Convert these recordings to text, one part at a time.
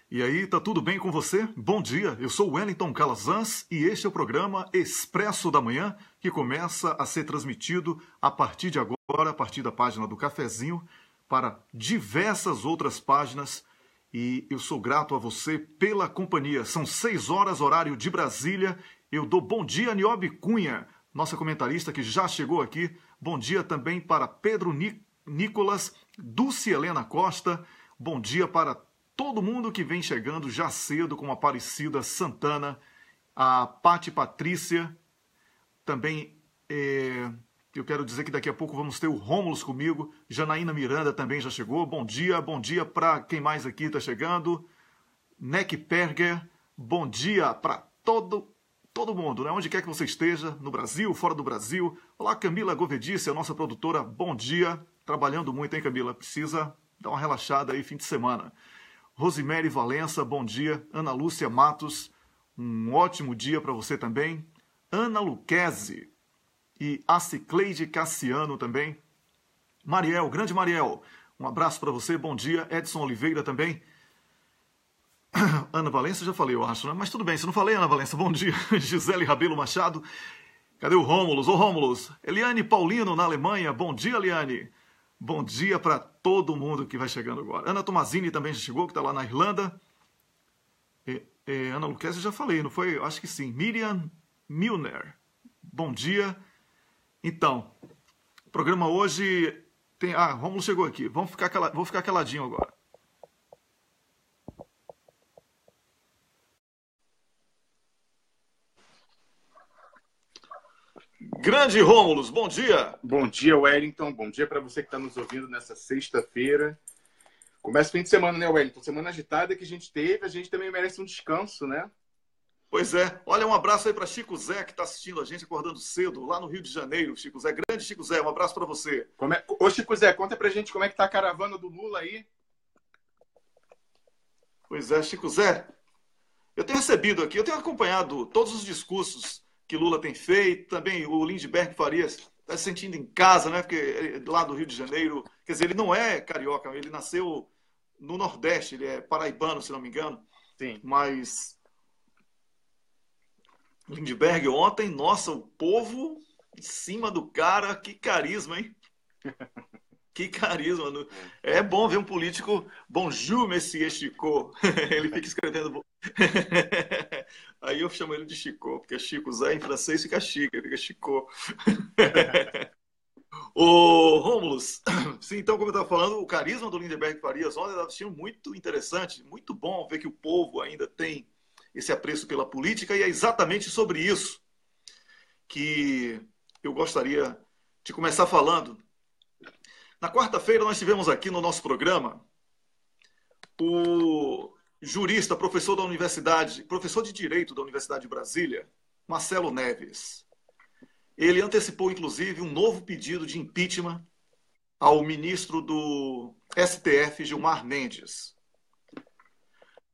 E aí, tá tudo bem com você? Bom dia, eu sou Wellington Calazans e este é o programa Expresso da Manhã, que começa a ser transmitido a partir de agora, a partir da página do Cafezinho, para diversas outras páginas. E eu sou grato a você pela companhia. São 6 horas, horário de Brasília. Eu dou bom dia a Niobe Cunha, nossa comentarista que já chegou aqui. Bom dia também para Pedro Nicolas, Dulce Helena Costa. Bom dia para todo mundo que vem chegando já cedo, como a Aparecida Santana, a Pati Patrícia, também eu quero dizer que daqui a pouco vamos ter o Rômulus comigo, Janaína Miranda também já chegou, bom dia para quem mais aqui está chegando, Neck Perger, bom dia para todo mundo, né? Onde quer que você esteja, no Brasil, fora do Brasil. Olá, Camila Govedice, a nossa produtora, bom dia, trabalhando muito, hein, Camila? Precisa dar uma relaxada aí, fim de semana. Rosemary Valença, bom dia. Ana Lúcia Matos, um ótimo dia para você também. Ana Luquezzi e a Cicleide Cassiano também. Mariel, grande Mariel, um abraço para você, bom dia. Edson Oliveira também. Ana Valença, já falei, eu acho, né? Mas tudo bem, se não falei, Ana Valença, bom dia. Gisele Rabelo Machado. Cadê o Rômulus? Ô Rômulus. Eliane Paulino, na Alemanha, bom dia, Eliane. Bom dia para todo mundo que vai chegando agora. Ana Tomazini também já chegou, que está lá na Irlanda. Ana Luquezzi já falei, não foi? Acho que sim. Miriam Milner. Bom dia. Então, o programa hoje tem... Rômulo chegou aqui. Vou ficar caladinho agora. Grande Rômulus, bom dia. Bom dia, Wellington. Bom dia para você que está nos ouvindo nessa sexta-feira. Começa o fim de semana, né, Wellington? Semana agitada que a gente teve, a gente também merece um descanso, né? Pois é. Olha, um abraço aí para Chico Zé, que está assistindo a gente, acordando cedo, lá no Rio de Janeiro. Chico Zé, grande Chico Zé, um abraço para você. Ô, Chico Zé, conta pra gente como é que tá a caravana do Lula aí. Pois é, Chico Zé, eu tenho recebido aqui, eu tenho acompanhado todos os discursos que Lula tem feito, também o Lindbergh Farias está se sentindo em casa, né? Porque ele, lá do Rio de Janeiro, quer dizer, ele não é carioca, ele nasceu no Nordeste, ele é paraibano, se não me engano. Sim. Mas Lindbergh ontem, nossa, o povo em cima do cara, que carisma, hein? Que carisma. É bom ver um político. Bonjour, Monsieur Chicot. Ele fica escrevendo. Aí eu chamo ele de Chicot, porque Chico Zé em francês fica chique, fica Chicot. Ô, Rômulus, sim, então, como eu estava falando, o carisma do Lindbergh Farias ontem estava assistindo muito interessante, muito bom ver que o povo ainda tem esse apreço pela política, e é exatamente sobre isso que eu gostaria de começar falando. Na quarta-feira, nós tivemos aqui no nosso programa o jurista, professor da universidade, professor de Direito da Universidade de Brasília, Marcelo Neves. Ele antecipou, inclusive, um novo pedido de impeachment ao ministro do STF, Gilmar Mendes.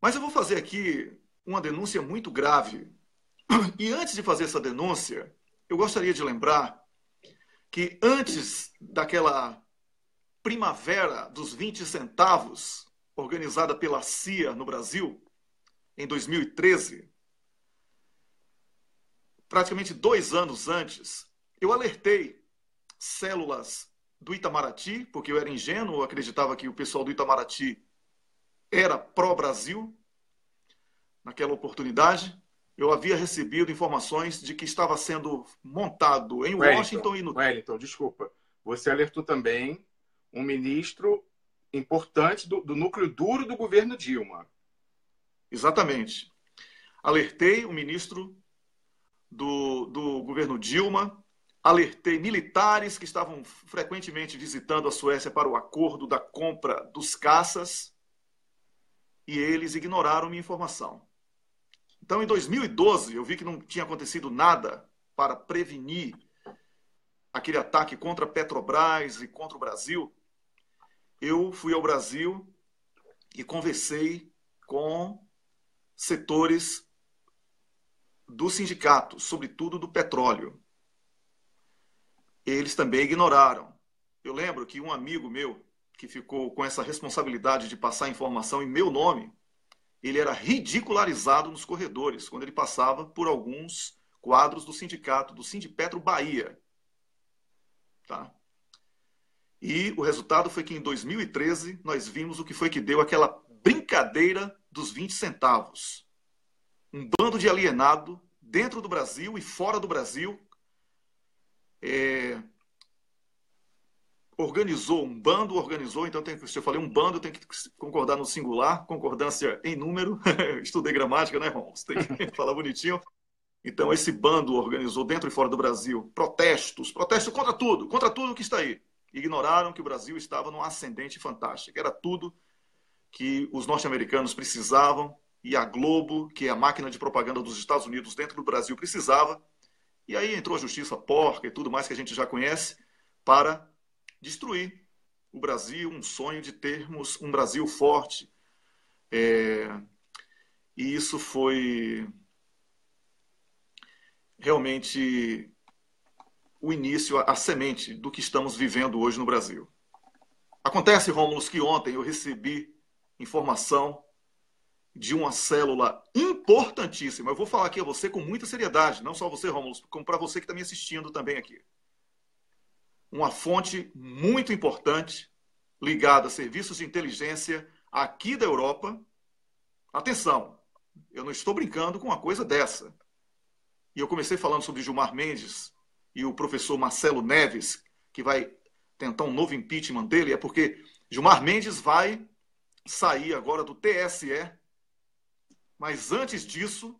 Mas eu vou fazer aqui uma denúncia muito grave. E antes de fazer essa denúncia, eu gostaria de lembrar que antes daquela Primavera dos 20 centavos, organizada pela CIA no Brasil, em 2013, praticamente 2 anos antes, eu alertei células do Itamaraty, porque eu era ingênuo, eu acreditava que o pessoal do Itamaraty era pró-Brasil. Naquela oportunidade, eu havia recebido informações de que estava sendo montado em Washington e no... Wellington, desculpa. Você alertou também um ministro importante do núcleo duro do governo Dilma. Exatamente. Alertei o ministro do governo Dilma, alertei militares que estavam frequentemente visitando a Suécia para o acordo da compra dos caças, e eles ignoraram minha informação. Então, em 2012, eu vi que não tinha acontecido nada para prevenir aquele ataque contra a Petrobras e contra o Brasil. Eu fui ao Brasil e conversei com setores do sindicato, sobretudo do petróleo. Eles também ignoraram. Eu lembro que um amigo meu, que ficou com essa responsabilidade de passar informação em meu nome, ele era ridicularizado nos corredores, quando ele passava por alguns quadros do sindicato, do Sindipetro Bahia. Tá? E o resultado foi que em 2013 nós vimos o que foi que deu aquela brincadeira dos 20 centavos. Um bando de alienado dentro do Brasil e fora do Brasil organizou, então se eu falei um bando, eu tenho que concordar no singular, concordância em número. Estudei gramática, né, Romulo? Você tem que falar bonitinho. Então, esse bando organizou dentro e fora do Brasil protestos contra tudo que está aí. Ignoraram que o Brasil estava num ascendente fantástico. Era tudo que os norte-americanos precisavam e a Globo, que é a máquina de propaganda dos Estados Unidos dentro do Brasil, precisava. E aí entrou a justiça porca e tudo mais que a gente já conhece para destruir o Brasil, um sonho de termos um Brasil forte. E isso foi realmente o início, a semente do que estamos vivendo hoje no Brasil. Acontece, Rômulo, que ontem eu recebi informação de uma célula importantíssima. Eu vou falar aqui a você com muita seriedade, não só você, Rômulo, como para você que está me assistindo também aqui. Uma fonte muito importante ligada a serviços de inteligência aqui da Europa. Atenção, eu não estou brincando com uma coisa dessa. E eu comecei falando sobre Gilmar Mendes e o professor Marcelo Neves, que vai tentar um novo impeachment dele, é porque Gilmar Mendes vai sair agora do TSE, mas antes disso,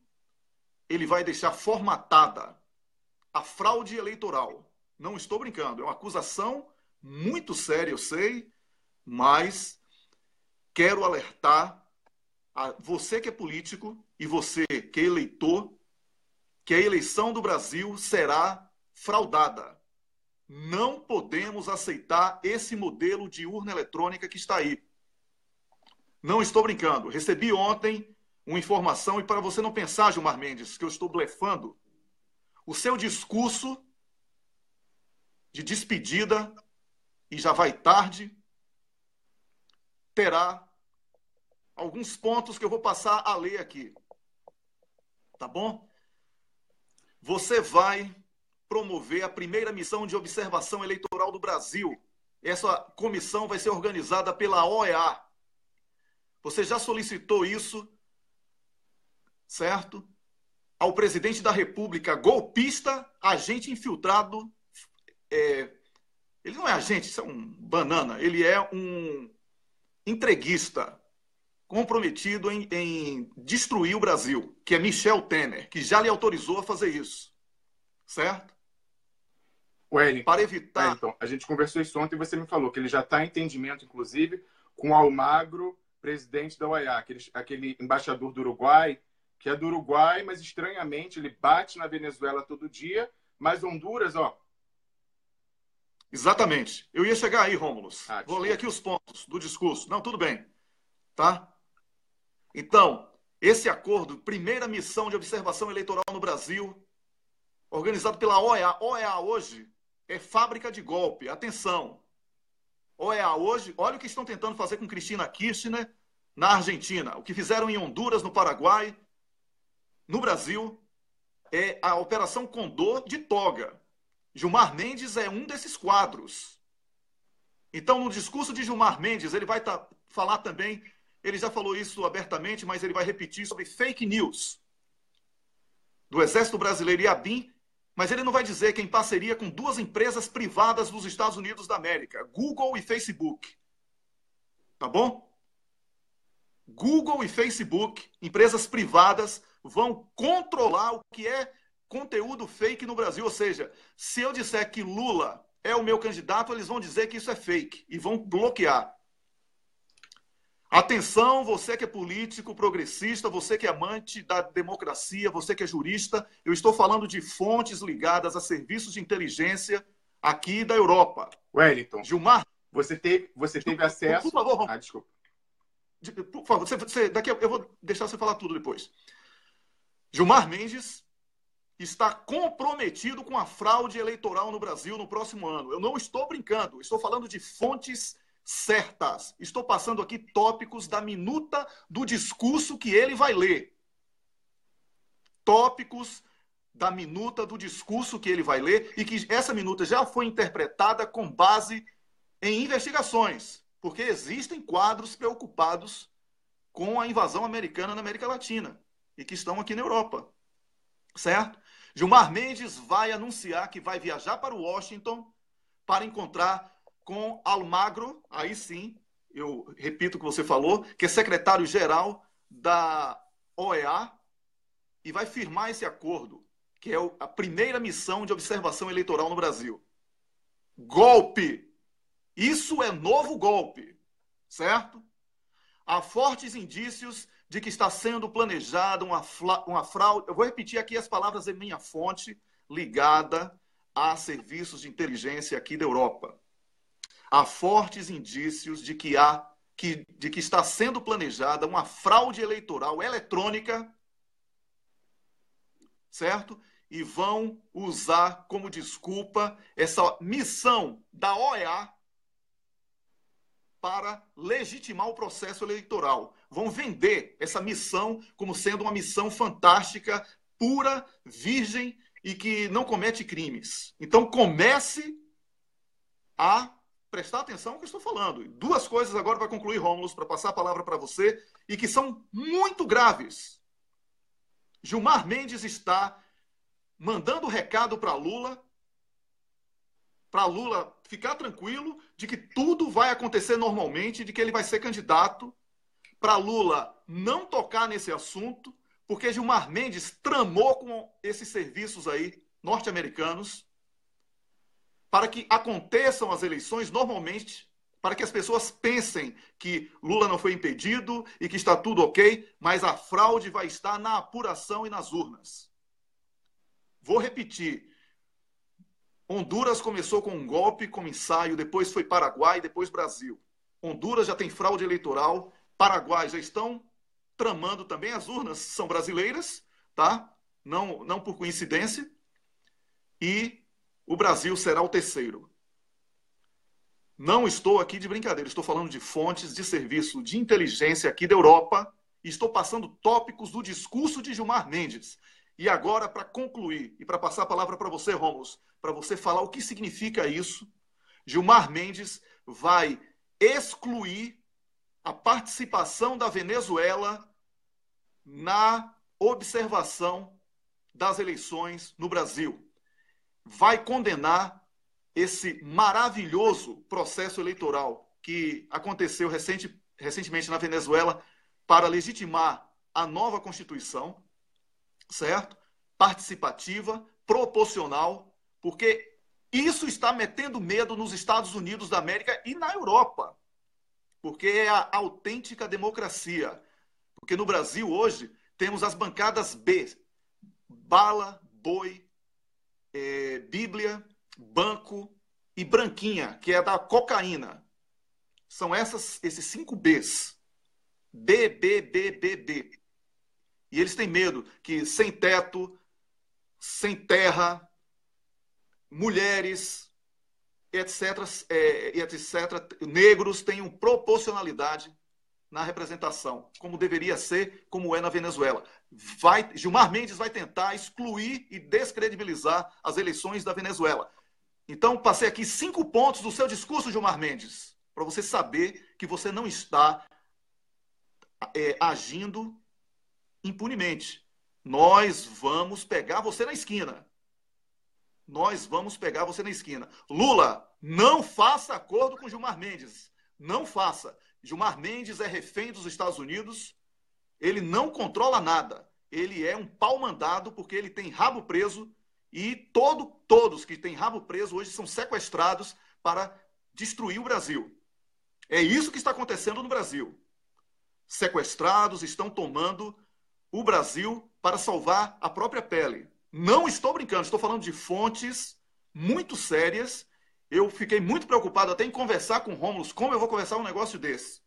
ele vai deixar formatada a fraude eleitoral. Não estou brincando, é uma acusação muito séria, eu sei, mas quero alertar a você que é político e você que é eleitor, que a eleição do Brasil será fraudada. Não podemos aceitar esse modelo de urna eletrônica que está aí. Não estou brincando. Recebi ontem uma informação, e para você não pensar, Gilmar Mendes, que eu estou blefando, o seu discurso de despedida, e já vai tarde, terá alguns pontos que eu vou passar a ler aqui. Tá bom? Você vai promover a primeira missão de observação eleitoral do Brasil. Essa comissão vai ser organizada pela OEA. Você já solicitou isso, certo? Ao presidente da República, golpista, agente infiltrado. Ele não é agente, isso é um banana. Ele é um entreguista comprometido em destruir o Brasil, que é Michel Temer, que já lhe autorizou a fazer isso. Certo? Wellington, para evitar... Wellington, a gente conversou isso ontem e você me falou que ele já está em entendimento, inclusive, com o Almagro, presidente da OEA, aquele embaixador do Uruguai, que é do Uruguai, mas estranhamente ele bate na Venezuela todo dia, mas Honduras, ó. Exatamente. Eu ia chegar aí, Rômulo. Vou ler aqui os pontos do discurso. Não, tudo bem. Tá? Então, esse acordo, primeira missão de observação eleitoral no Brasil, organizado pela OEA. OEA hoje é fábrica de golpe. Atenção. OEA hoje, olha o que estão tentando fazer com Cristina Kirchner na Argentina. O que fizeram em Honduras, no Paraguai, no Brasil, é a Operação Condor de toga. Gilmar Mendes é um desses quadros. Então, no discurso de Gilmar Mendes, ele vai falar também, ele já falou isso abertamente, mas ele vai repetir sobre fake news do Exército Brasileiro e ABIN, mas ele não vai dizer que é em parceria com duas empresas privadas dos Estados Unidos da América, Google e Facebook. Tá bom? Google e Facebook, empresas privadas, vão controlar o que é conteúdo fake no Brasil. Ou seja, se eu disser que Lula é o meu candidato, eles vão dizer que isso é fake e vão bloquear. Atenção, você que é político, progressista, você que é amante da democracia, você que é jurista, eu estou falando de fontes ligadas a serviços de inteligência aqui da Europa. Wellington, Gilmar, você teve acesso... Por favor, desculpa. Por favor, daqui eu vou deixar você falar tudo depois. Gilmar Mendes está comprometido com a fraude eleitoral no Brasil no próximo ano. Eu não estou brincando, estou falando de fontes certas. Estou passando aqui tópicos da minuta do discurso que ele vai ler. Tópicos da minuta do discurso que ele vai ler e que essa minuta já foi interpretada com base em investigações, porque existem quadros preocupados com a invasão americana na América Latina e que estão aqui na Europa, certo? Gilmar Mendes vai anunciar que vai viajar para Washington para encontrar com Almagro, aí sim, eu repito o que você falou, que é secretário-geral da OEA, e vai firmar esse acordo, que é a primeira missão de observação eleitoral no Brasil. Golpe! Isso é novo golpe, certo? Há fortes indícios de que está sendo planejada uma fraude. Eu vou repetir aqui as palavras em minha fonte, ligada a serviços de inteligência aqui da Europa. Há fortes indícios de que está sendo planejada uma fraude eleitoral eletrônica, certo? E vão usar como desculpa essa missão da OEA para legitimar o processo eleitoral. Vão vender essa missão como sendo uma missão fantástica, pura, virgem e que não comete crimes. Então comece a prestar atenção no que eu estou falando. Duas coisas agora para concluir, Rômulo, para passar a palavra para você, e que são muito graves. Gilmar Mendes está mandando recado para Lula ficar tranquilo de que tudo vai acontecer normalmente, de que ele vai ser candidato, para Lula não tocar nesse assunto, porque Gilmar Mendes tramou com esses serviços aí norte-americanos para que aconteçam as eleições normalmente, para que as pessoas pensem que Lula não foi impedido e que está tudo ok, mas a fraude vai estar na apuração e nas urnas. Vou repetir. Honduras começou com um golpe, como ensaio, depois foi Paraguai, depois Brasil. Honduras já tem fraude eleitoral, Paraguai já estão tramando também, as urnas são brasileiras, tá? Não por coincidência. E o Brasil será o terceiro. Não estou aqui de brincadeira, estou falando de fontes de serviço de inteligência aqui da Europa e estou passando tópicos do discurso de Gilmar Mendes. E agora, para concluir e para passar a palavra para você, Rômulo, para você falar o que significa isso, Gilmar Mendes vai excluir a participação da Venezuela na observação das eleições no Brasil. Vai condenar esse maravilhoso processo eleitoral que aconteceu recentemente na Venezuela para legitimar a nova Constituição, certo? Participativa, proporcional, porque isso está metendo medo nos Estados Unidos da América e na Europa, porque é a autêntica democracia. Porque no Brasil hoje temos as bancadas B, bala, boi, Bíblia, banco e branquinha, que é da cocaína. São esses 5 Bs. B, B, B, B, B. E eles têm medo que sem teto, sem terra, mulheres, etc., negros tenham proporcionalidade na representação, como deveria ser, como é na Venezuela. Gilmar Mendes vai tentar excluir e descredibilizar as eleições da Venezuela. Então, passei aqui 5 pontos do seu discurso, Gilmar Mendes, para você saber que você não está agindo impunemente. Nós vamos pegar você na esquina. Nós vamos pegar você na esquina. Lula, não faça acordo com Gilmar Mendes. Não faça. Gilmar Mendes é refém dos Estados Unidos. Ele não controla nada. Ele é um pau mandado porque ele tem rabo preso e todos que têm rabo preso hoje são sequestrados para destruir o Brasil. É isso que está acontecendo no Brasil. Sequestrados estão tomando o Brasil para salvar a própria pele. Não estou brincando, estou falando de fontes muito sérias. Eu fiquei muito preocupado até em conversar com o Rômulo. Como eu vou conversar um negócio desse?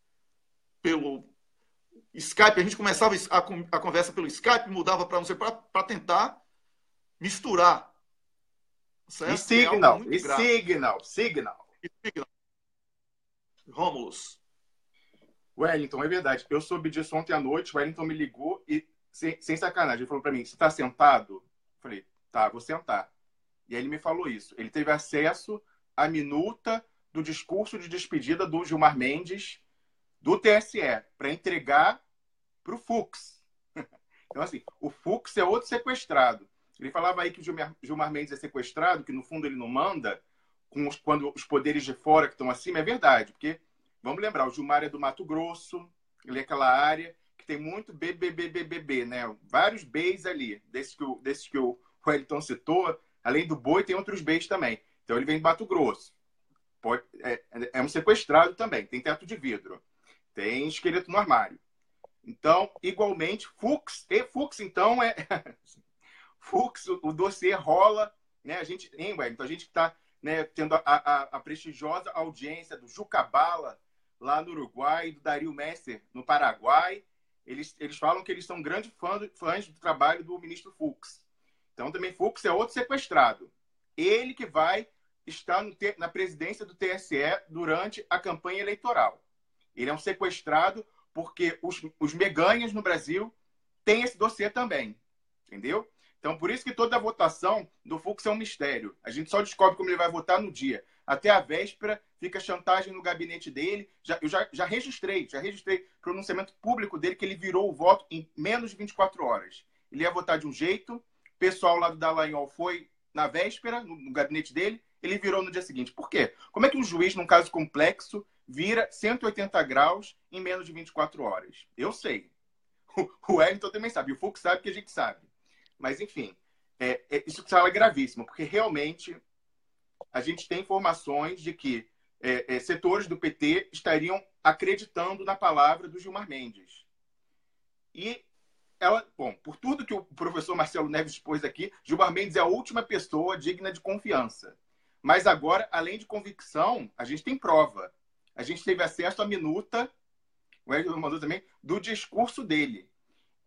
Pelo Skype, a gente começava a conversa pelo Skype, mudava para não sei, para tentar misturar. Certo? E Signal. Rômulus. Wellington, é verdade. Eu soube disso ontem à noite. O Wellington me ligou e, sem sacanagem, ele falou para mim: você está sentado? Eu falei: tá, vou sentar. E aí ele me falou isso. Ele teve acesso à minuta do discurso de despedida do Gilmar Mendes do TSE para entregar para o Fux. Então, assim, o Fux é outro sequestrado. Ele falava aí que o Gilmar Mendes é sequestrado, que no fundo ele não manda, quando os poderes de fora que estão acima. É verdade, porque, vamos lembrar, o Gilmar é do Mato Grosso, ele é aquela área que tem muito BBBBBB, né? Vários Bs ali, desses que o Wellington citou. Além do boi, tem outros Bs também. Então, ele vem do Mato Grosso. É um sequestrado também. Tem teto de vidro. Tem esqueleto no armário. Então, igualmente, Fux, então, Fux, o dossiê rola, né? Então, a gente está, né, tendo a prestigiosa audiência do Juca Bala, lá no Uruguai, do Dario Messer, no Paraguai. Eles falam que eles são grandes fãs do trabalho do ministro Fux. Então, também Fux é outro sequestrado. Ele que vai estar na presidência do TSE durante a campanha eleitoral. Ele é um sequestrado porque os meganhas no Brasil têm esse dossiê também. Entendeu? Então, por isso que toda a votação do Fux é um mistério. A gente só descobre como ele vai votar no dia. Até a véspera, fica chantagem no gabinete dele. Eu já registrei pronunciamento público dele que ele virou o voto em menos de 24 horas. Ele ia votar de um jeito, o pessoal lá do Dallagnol foi na véspera, no gabinete dele, ele virou no dia seguinte. Por quê? Como é que um juiz, num caso complexo, vira 180 graus em menos de 24 horas? Eu sei. O Wellington também sabe. O Fux sabe que a gente sabe. Mas, enfim, isso é gravíssimo, porque realmente a gente tem informações de que setores do PT estariam acreditando na palavra do Gilmar Mendes. E por tudo que o professor Marcelo Neves expôs aqui, Gilmar Mendes é a última pessoa digna de confiança. Mas agora, além de convicção, a gente tem prova. A gente teve acesso à minuta, o Wellington mandou também, do discurso dele.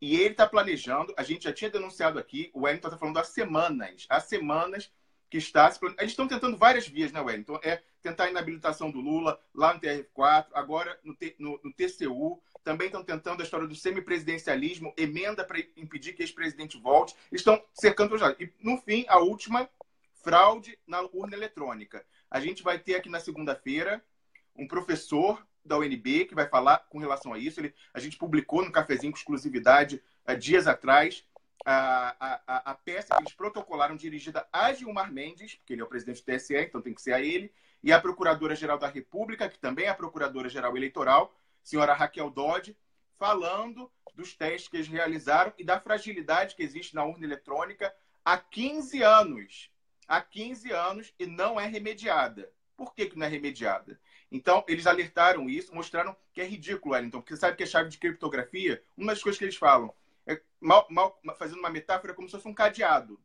E ele está planejando, a gente já tinha denunciado aqui, o Wellington está falando há semanas que está... A gente está tentando várias vias, né, Wellington? Tentar a inabilitação do Lula lá no TRF4, agora no TCU, também estão tentando a história do semipresidencialismo, emenda para impedir que esse presidente volte, estão cercando os lados. E, no fim, a última, fraude na urna eletrônica. A gente vai ter aqui na segunda-feira um professor da UNB que vai falar com relação a isso. A gente publicou no Cafezinho com exclusividade dias atrás a peça que eles protocolaram dirigida a Gilmar Mendes, porque ele é o presidente do TSE, então tem que ser a ele, e a Procuradora-Geral da República, que também é a Procuradora-Geral Eleitoral, senhora Raquel Dodge, falando dos testes que eles realizaram e da fragilidade que existe na urna eletrônica há 15 anos. Há 15 anos e não é remediada. Por que não é remediada? Então, eles alertaram isso, mostraram que é ridículo, Wellington, porque você sabe que a chave de criptografia, uma das coisas que eles falam, fazendo uma metáfora, como se fosse um cadeado.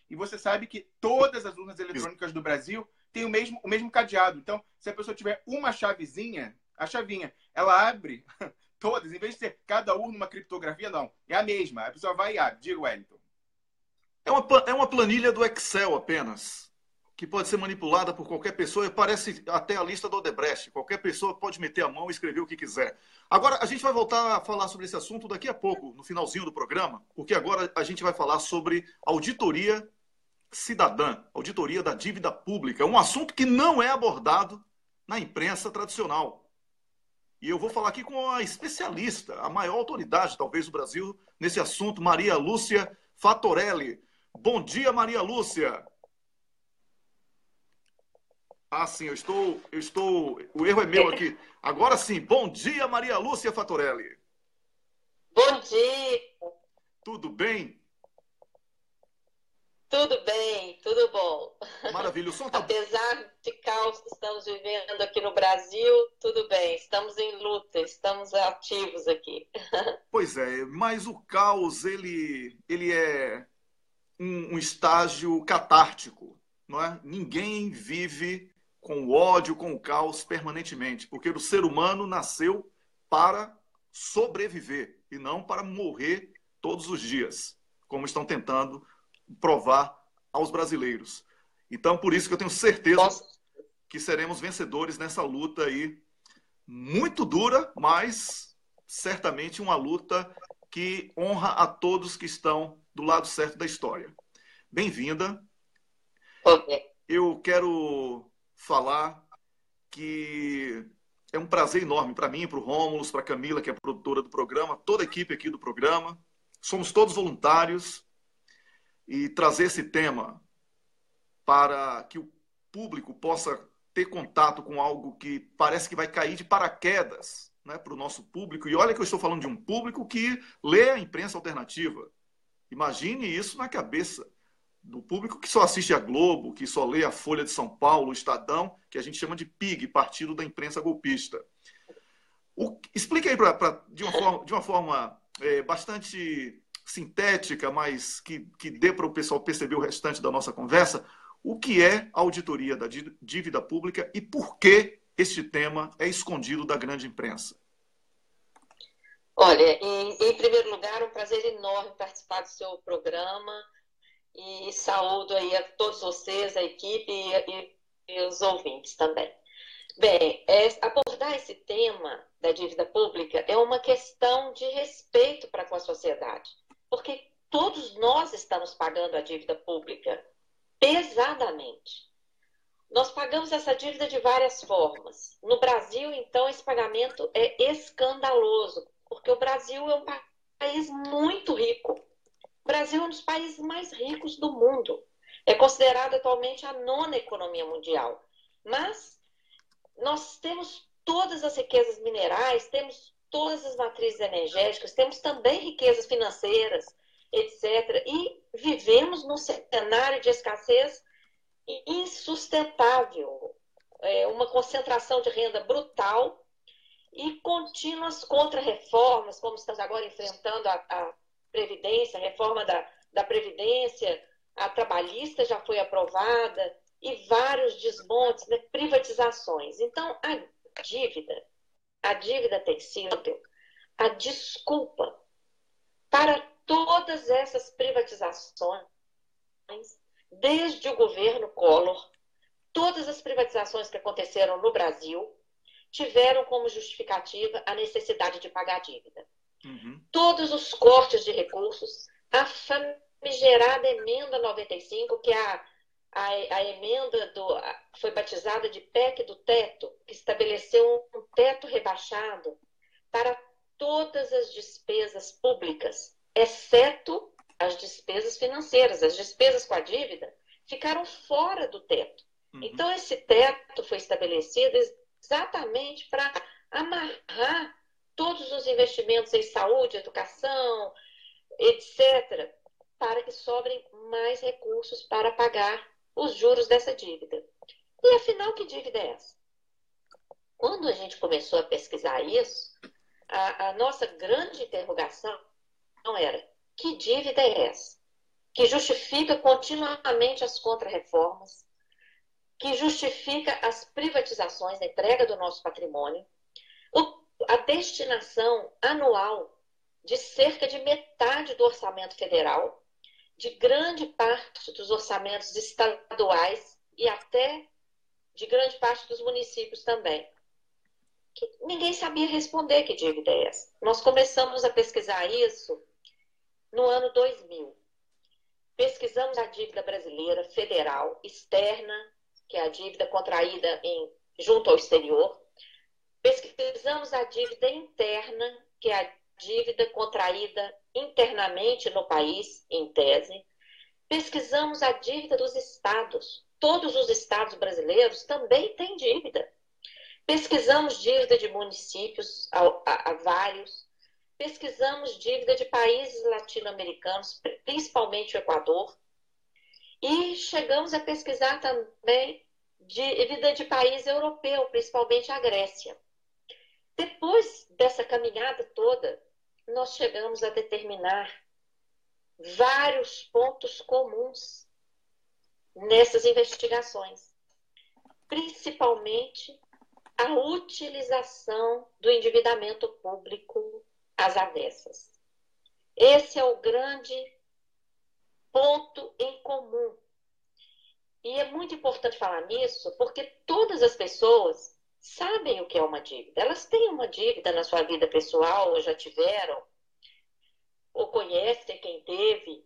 E você sabe que todas as urnas eletrônicas do Brasil têm o mesmo cadeado. Então, se a pessoa tiver uma chavezinha, a chavinha, ela abre todas, em vez de ser cada urna uma criptografia, não. É a mesma. A pessoa vai e abre. Diga, Wellington. É uma planilha do Excel apenas, que pode ser manipulada por qualquer pessoa, parece até a lista do Odebrecht. Qualquer pessoa pode meter a mão e escrever o que quiser. Agora, a gente vai voltar a falar sobre esse assunto daqui a pouco, no finalzinho do programa, porque agora a gente vai falar sobre auditoria cidadã, auditoria da dívida pública, um assunto que não é abordado na imprensa tradicional. E eu vou falar aqui com a especialista, a maior autoridade, talvez, do Brasil, nesse assunto, Maria Lúcia Fatorelli. Bom dia, Maria Lúcia. Ah, sim, eu estou... O erro é meu aqui. Agora sim, bom dia, Maria Lúcia Fatorelli. Bom dia. Tudo bem? Tudo bem, tudo bom. Maravilha. O som tá... Apesar de caos que estamos vivendo aqui no Brasil, tudo bem. Estamos em luta, estamos ativos aqui. Pois é, mas o caos, ele é um estágio catártico, não é? Ninguém vive com o ódio, com o caos permanentemente, porque o ser humano nasceu para sobreviver e não para morrer todos os dias, como estão tentando provar aos brasileiros. Então, por isso que eu tenho certeza que seremos vencedores nessa luta aí muito dura, mas certamente uma luta que honra a todos que estão do lado certo da história. Bem-vinda. Eu quero falar que é um prazer enorme para mim, para o Rômulo, para a Camila, que é a produtora do programa, toda a equipe aqui do programa. Somos todos voluntários e trazer esse tema para que o público possa ter contato com algo que parece que vai cair de paraquedas, né, para o nosso público. E olha que eu estou falando de um público que lê a imprensa alternativa. Imagine isso na cabeça do público que só assiste a Globo, que só lê a Folha de São Paulo, o Estadão, que a gente chama de PIG, Partido da Imprensa Golpista. Explique aí de uma forma bastante sintética, mas que dê para o pessoal perceber o restante da nossa conversa, o que é a auditoria da dívida pública e por que este tema é escondido da grande imprensa. Olha, em primeiro lugar, um prazer enorme participar do seu programa e saúdo aí a todos vocês, a equipe e os ouvintes também. Bem, abordar esse tema da dívida pública é uma questão de respeito para com a sociedade, porque todos nós estamos pagando a dívida pública pesadamente. Nós pagamos essa dívida de várias formas. No Brasil, então, esse pagamento é escandaloso, porque o Brasil é um país muito rico. O Brasil é um dos países mais ricos do mundo. É considerado atualmente a 9ª economia mundial. Mas nós temos todas as riquezas minerais, temos todas as matrizes energéticas, temos também riquezas financeiras, etc. E vivemos num cenário de escassez insustentável, uma concentração de renda brutal e contínuas contra-reformas, como estamos agora enfrentando a Previdência, a reforma da Previdência, a trabalhista já foi aprovada, e vários desmontes, né, privatizações. Então, a dívida tem sido a desculpa para todas essas privatizações, desde o governo Collor. Todas as privatizações que aconteceram no Brasil tiveram como justificativa a necessidade de pagar a dívida. Todos os cortes de recursos, a famigerada emenda 95, que é a emenda foi batizada de PEC do teto, que estabeleceu um teto rebaixado para todas as despesas públicas, exceto as despesas financeiras. As despesas com a dívida ficaram fora do teto. Então, esse teto foi estabelecido exatamente para amarrar todos os investimentos em saúde, educação, etc., para que sobrem mais recursos para pagar os juros dessa dívida. E, afinal, que dívida é essa? Quando a gente começou a pesquisar isso, a nossa grande interrogação era: que dívida é essa? Que justifica continuamente as contra-reformas, que justifica as privatizações, a entrega do nosso patrimônio, a destinação anual de cerca de metade do orçamento federal, de grande parte dos orçamentos estaduais e até de grande parte dos municípios também. Que ninguém sabia responder que dívida é essa. Nós começamos a pesquisar isso no ano 2000. Pesquisamos a dívida brasileira federal externa, que é a dívida contraída junto ao exterior. Pesquisamos a dívida interna, que é a dívida contraída internamente no país, em tese. Pesquisamos a dívida dos estados. Todos os estados brasileiros também têm dívida. Pesquisamos dívida de municípios, a vários. Pesquisamos dívida de países latino-americanos, principalmente o Equador. E chegamos a pesquisar também dívida de país europeu, principalmente a Grécia. Depois dessa caminhada toda, nós chegamos a determinar vários pontos comuns nessas investigações, principalmente a utilização do endividamento público às avessas. Esse é o grande ponto em comum. E é muito importante falar nisso, porque todas as pessoas sabem o que é uma dívida. Elas têm uma dívida na sua vida pessoal, ou já tiveram, ou conhecem quem teve.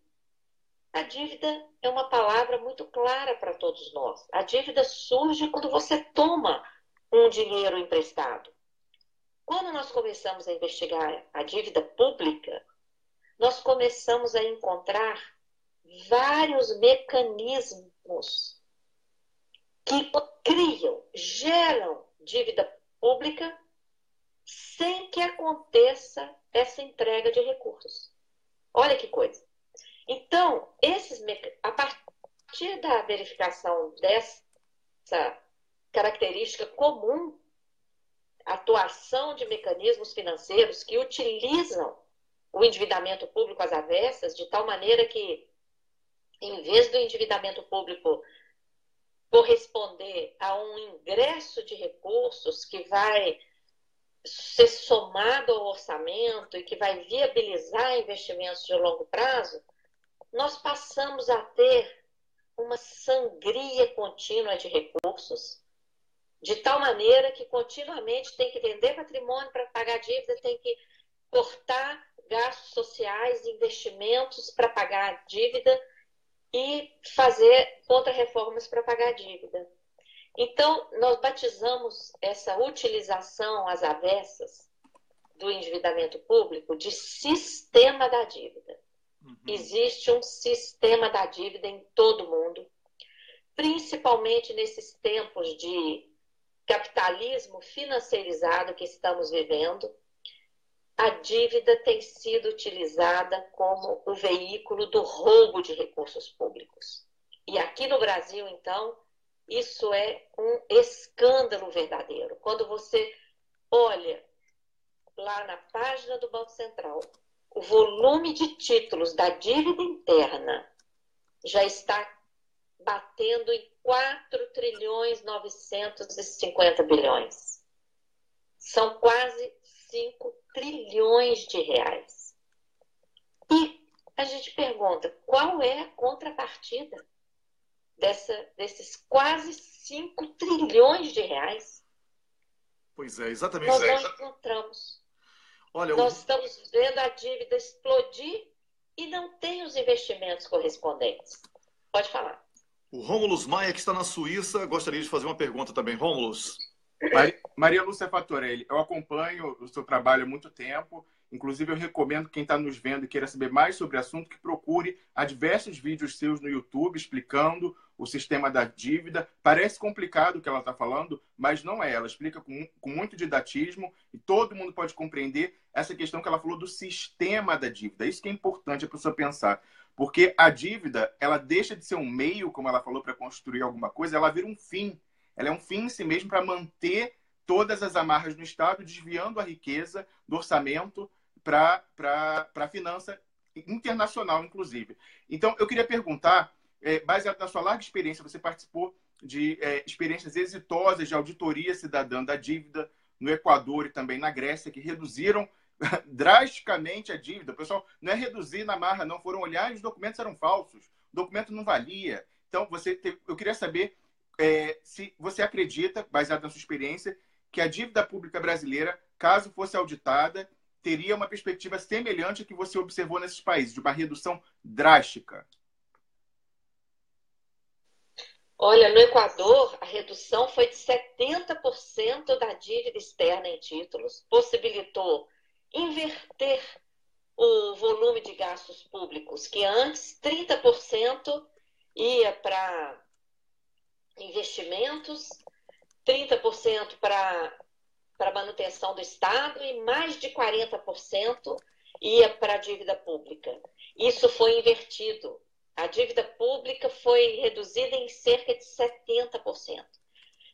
A dívida é uma palavra muito clara para todos nós. A dívida surge quando você toma um dinheiro emprestado. Quando nós começamos a investigar a dívida pública, nós começamos a encontrar vários mecanismos que criam, geram dívida pública sem que aconteça essa entrega de recursos. Olha que coisa. Então, a partir da verificação dessa característica comum, atuação de mecanismos financeiros que utilizam o endividamento público às avessas, de tal maneira que, em vez do endividamento público corresponder a um ingresso de recursos que vai ser somado ao orçamento e que vai viabilizar investimentos de longo prazo, nós passamos a ter uma sangria contínua de recursos, de tal maneira que continuamente tem que vender patrimônio para pagar dívida, tem que cortar gastos sociais, investimentos para pagar dívida e fazer contra-reformas para pagar dívida. Então, nós batizamos essa utilização às avessas do endividamento público de sistema da dívida. Existe um sistema da dívida em todo o mundo, principalmente nesses tempos de capitalismo financeirizado que estamos vivendo. A dívida tem sido utilizada como o veículo do roubo de recursos públicos. E aqui no Brasil, então, isso é um escândalo verdadeiro. Quando você olha lá na página do Banco Central, o volume de títulos da dívida interna já está batendo em 4 trilhões 950 bilhões. São quase 5 trilhões de reais. E a gente pergunta, qual é a contrapartida desses quase 5 trilhões de reais? Pois é, exatamente. Nós não encontramos. Olha, nós estamos vendo a dívida explodir e não tem os investimentos correspondentes. Pode falar. O Rômulus Maia, que está na Suíça, gostaria de fazer uma pergunta também. Rômulus. Maria Lúcia Fatorelli, eu acompanho o seu trabalho há muito tempo. Inclusive, eu recomendo quem está nos vendo e queira saber mais sobre o assunto que procure. Há diversos vídeos seus no YouTube explicando o sistema da dívida. Parece complicado o que ela está falando, mas não é. Ela explica com muito didatismo e todo mundo pode compreender essa questão que ela falou do sistema da dívida. Isso que é importante a pessoa pensar. Porque a dívida, ela deixa de ser um meio, como ela falou, para construir alguma coisa, ela vira um fim. Ela é um fim em si mesmo para manter todas as amarras no Estado, desviando a riqueza do orçamento para a finança internacional, inclusive. Então, eu queria perguntar, baseado na sua larga experiência, você participou de experiências exitosas de auditoria cidadã da dívida no Equador e também na Grécia, que reduziram drasticamente a dívida. O pessoal não é reduzir na marra, não. Foram olhar e os documentos eram falsos. O documento não valia. Então, eu queria saber se você acredita, baseado na sua experiência, que a dívida pública brasileira, caso fosse auditada, teria uma perspectiva semelhante à que você observou nesses países, de uma redução drástica. Olha, no Equador, a redução foi de 70% da dívida externa em títulos, possibilitou inverter o volume de gastos públicos, que antes 30% ia para investimentos, 30% para manutenção do Estado e mais de 40% ia para a dívida pública. Isso foi invertido. A dívida pública foi reduzida em cerca de 70%.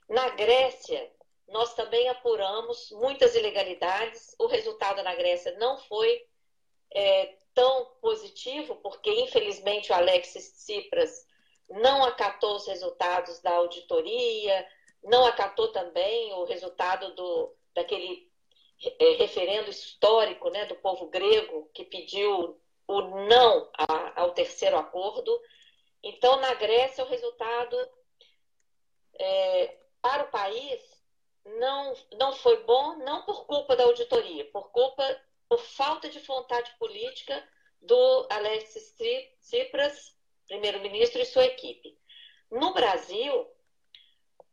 Na Grécia, nós também apuramos muitas ilegalidades. O resultado na Grécia não foi tão positivo, porque, infelizmente, o Alexis Tsipras não acatou os resultados da auditoria, não acatou também o resultado daquele referendo histórico, né, do povo grego, que pediu o não ao terceiro acordo. Então, na Grécia, o resultado para o país não foi bom, não por culpa da auditoria, por falta de vontade política do Alexis Tsipras, primeiro-ministro, e sua equipe. No Brasil,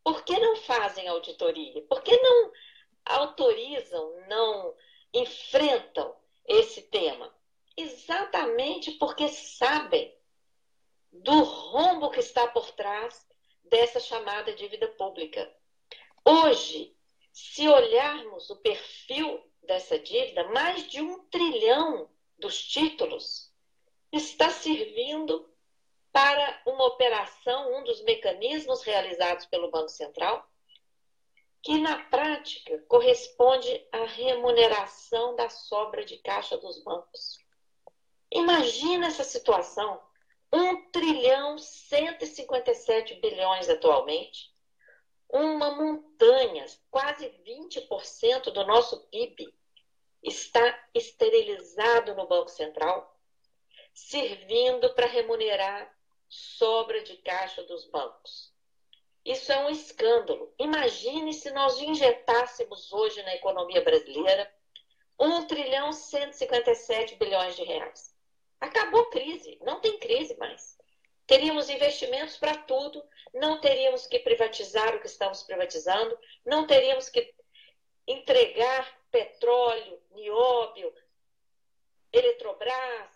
por que não fazem auditoria? Por que não autorizam, não enfrentam esse tema? Exatamente porque sabem do rombo que está por trás dessa chamada dívida pública. Hoje, se olharmos o perfil dessa dívida, mais de 1 trilhão dos títulos está servindo para uma operação, um dos mecanismos realizados pelo Banco Central, que na prática corresponde à remuneração da sobra de caixa dos bancos. Imagina essa situação, 1 trilhão 157 bilhões atualmente, uma montanha, quase 20% do nosso PIB está esterilizado no Banco Central, servindo para remunerar sobra de caixa dos bancos. Isso é um escândalo. Imagine se nós injetássemos hoje na economia brasileira 1 trilhão 157 bilhões de reais. Acabou a crise, não tem crise mais. Teríamos investimentos para tudo, não teríamos que privatizar o que estamos privatizando, não teríamos que entregar petróleo, nióbio, Eletrobras,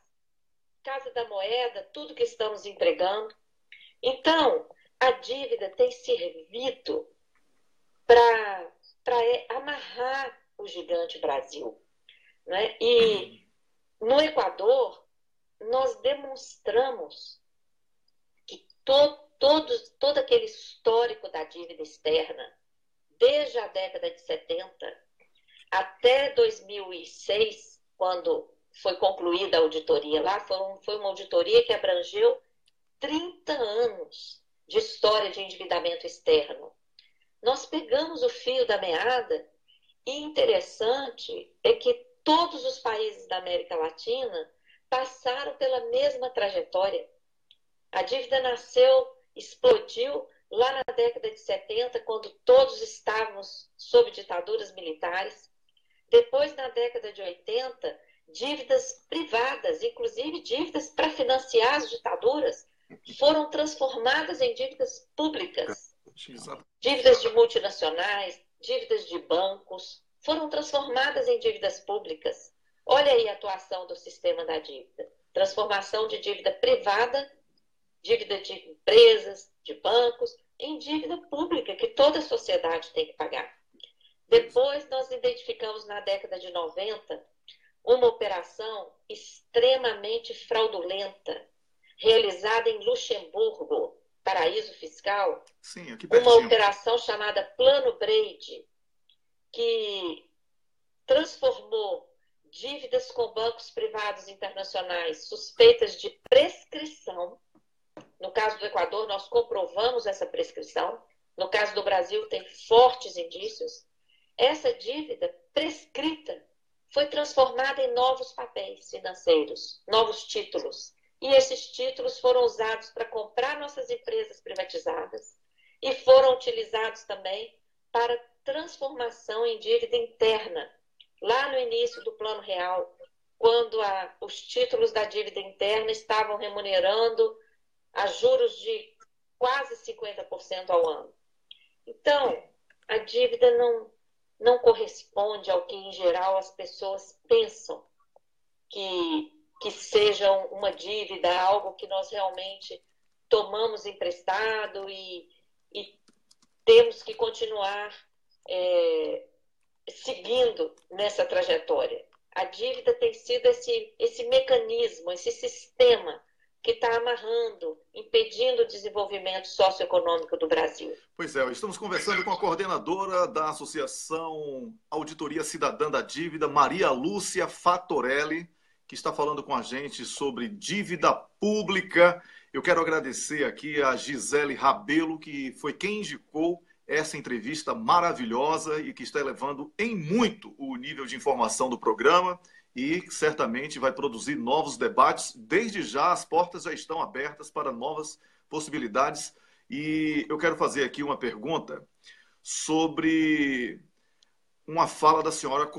Casa da Moeda, tudo que estamos entregando. Então, a dívida tem servido para amarrar o gigante Brasil, né? E no Equador, nós demonstramos que todo aquele histórico da dívida externa, desde a década de 70 até 2006, quando foi concluída a auditoria lá, foi uma auditoria que abrangeu 30 anos de história de endividamento externo. Nós pegamos o fio da meada e interessante é que todos os países da América Latina passaram pela mesma trajetória. A dívida nasceu, explodiu lá na década de 70, quando todos estávamos sob ditaduras militares. Depois, na década de 80, dívidas privadas, inclusive dívidas para financiar as ditaduras, foram transformadas em dívidas públicas. Dívidas de multinacionais, dívidas de bancos, foram transformadas em dívidas públicas. Olha aí a atuação do sistema da dívida. Transformação de dívida privada, dívida de empresas, de bancos, em dívida pública, que toda a sociedade tem que pagar. Depois, nós identificamos na década de 90 uma operação extremamente fraudulenta, realizada em Luxemburgo, paraíso fiscal. Sim, aqui pertinho. Uma operação chamada Plano Brady, que transformou dívidas com bancos privados internacionais suspeitas de prescrição. No caso do Equador, nós comprovamos essa prescrição. No caso do Brasil, tem fortes indícios. Essa dívida prescrita foi transformada em novos papéis financeiros, novos títulos. E esses títulos foram usados para comprar nossas empresas privatizadas e foram utilizados também para transformação em dívida interna. Lá no início do Plano Real, quando os títulos da dívida interna estavam remunerando a juros de quase 50% ao ano. Então, a dívida não corresponde ao que, em geral, as pessoas pensam que seja uma dívida, algo que nós realmente tomamos emprestado e temos que continuar seguindo nessa trajetória. A dívida tem sido esse mecanismo, esse sistema que está amarrando, impedindo o desenvolvimento socioeconômico do Brasil. Pois é, estamos conversando com a coordenadora da Associação Auditoria Cidadã da Dívida, Maria Lúcia Fatorelli, que está falando com a gente sobre dívida pública. Eu quero agradecer aqui a Gisele Rabelo, que foi quem indicou essa entrevista maravilhosa e que está elevando em muito o nível de informação do programa e certamente vai produzir novos debates. Desde já, as portas já estão abertas para novas possibilidades. E eu quero fazer aqui uma pergunta sobre uma fala da senhora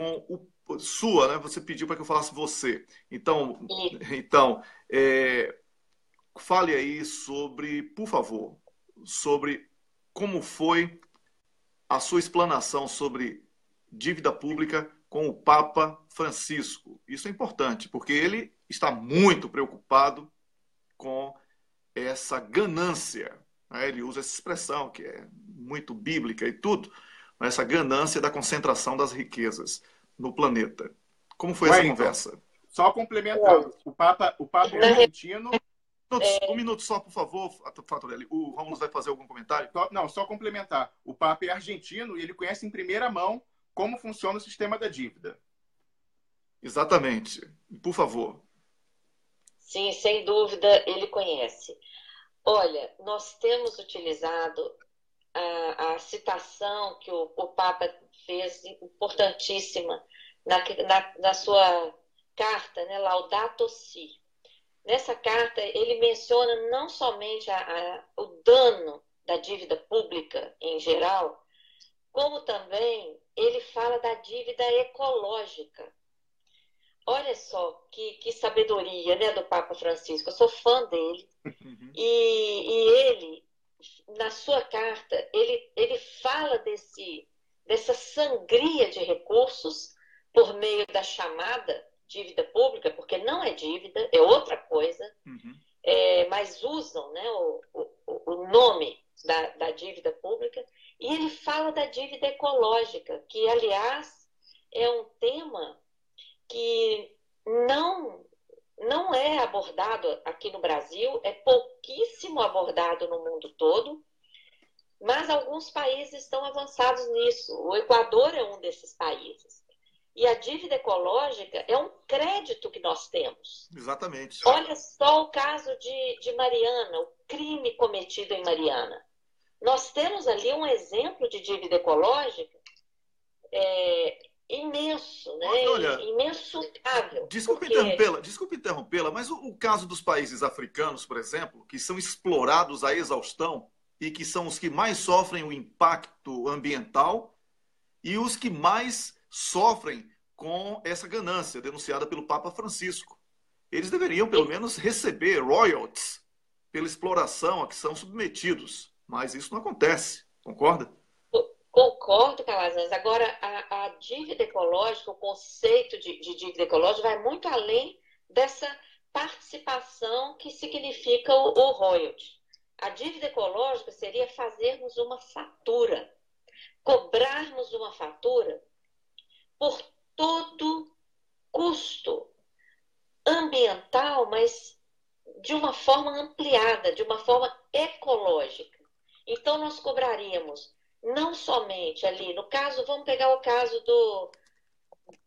sua, né? Você pediu para que eu falasse você. Então fale aí sobre, por favor, sobre como foi a sua explanação sobre dívida pública com o Papa Francisco. Isso é importante, porque ele está muito preocupado com essa ganância, né? Ele usa essa expressão que é muito bíblica e tudo, mas essa ganância da concentração das riquezas no planeta. Como foi essa conversa? Só complementando, o Papa é argentino. Um minuto só, por favor, Fatorelli. O Rômulo vai fazer algum comentário? Só complementar. O Papa é argentino e ele conhece em primeira mão como funciona o sistema da dívida. Exatamente. Por favor. Sim, sem dúvida, ele conhece. Olha, nós temos utilizado a citação que o Papa fez, importantíssima, na sua carta, né, Laudato Si. Nessa carta, ele menciona não somente o dano da dívida pública em geral, como também ele fala da dívida ecológica. Olha só que sabedoria, né, do Papa Francisco. Eu sou fã dele. Uhum. E ele, na sua carta, ele fala dessa sangria de recursos por meio da chamada dívida pública, porque não é dívida, é outra coisa, uhum. Mas usam, né, o nome da dívida pública, e ele fala da dívida ecológica, que, aliás, é um tema que não é abordado aqui no Brasil, é pouquíssimo abordado no mundo todo, mas alguns países estão avançados nisso. O Equador é um desses países. E a dívida ecológica é um crédito que nós temos. Exatamente. Olha só o caso de Mariana, o crime cometido em Mariana. Nós temos ali um exemplo de dívida ecológica imenso, né? Olha, imensurável. Desculpe interrompê-la, mas o caso dos países africanos, por exemplo, que são explorados à exaustão e que são os que mais sofrem o impacto ambiental e os que mais sofrem com essa ganância denunciada pelo Papa Francisco. Eles deveriam, pelo menos, receber royalties pela exploração a que são submetidos, mas isso não acontece, concorda? Concordo, Calazans. Agora, a dívida ecológica, o conceito de dívida ecológica vai muito além dessa participação que significa o royalty. A dívida ecológica seria fazermos uma fatura, cobrarmos uma fatura por todo custo ambiental, mas de uma forma ampliada, de uma forma ecológica. Então, nós cobraríamos não somente ali, no caso, vamos pegar o caso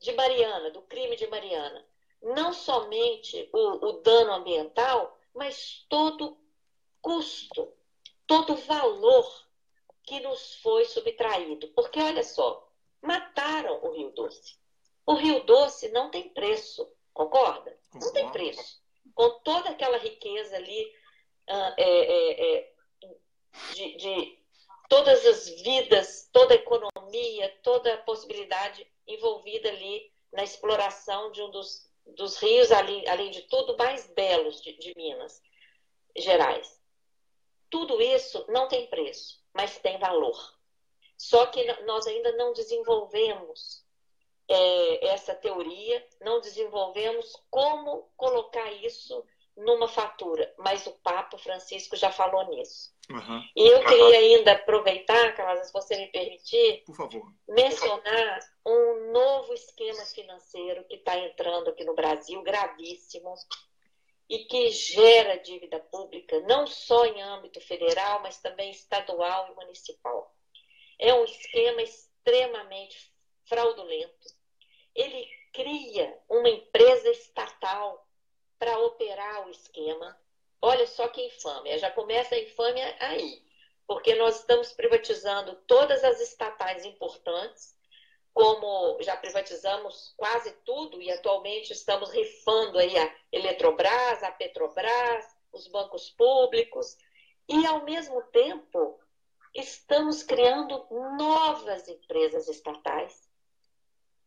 de Mariana, do crime de Mariana, não somente o dano ambiental, mas todo custo, todo valor que nos foi subtraído. Porque, olha só, mataram o Rio Doce. O Rio Doce não tem preço, concorda? Não tem preço. Com toda aquela riqueza ali de todas as vidas, toda a economia, toda a possibilidade envolvida ali na exploração de um dos rios, além de tudo, mais belos de Minas Gerais. Tudo isso não tem preço, mas tem valor. Só que nós ainda não desenvolvemos essa teoria, não desenvolvemos como colocar isso numa fatura. Mas o Papa Francisco já falou nisso. Uhum. E eu queria ainda aproveitar, Carla, se você me permitir, por favor, mencionar um novo esquema financeiro que está entrando aqui no Brasil, gravíssimo, e que gera dívida pública, não só em âmbito federal, mas também estadual e municipal. É um esquema extremamente fraudulento. Ele cria uma empresa estatal para operar o esquema. Olha só que infâmia, já começa a infâmia aí, porque nós estamos privatizando todas as estatais importantes, como já privatizamos quase tudo e atualmente estamos rifando aí a Eletrobras, a Petrobras, os bancos públicos, e ao mesmo tempo estamos criando novas empresas estatais